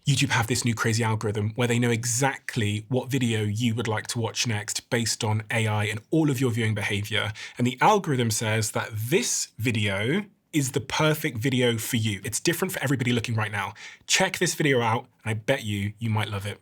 YouTube have this new crazy algorithm where they know exactly what video you would like to watch next based on AI and all of your viewing behavior. And the algorithm says that this video is the perfect video for you. It's different for everybody looking right now. Check this video out, and I bet you might love it.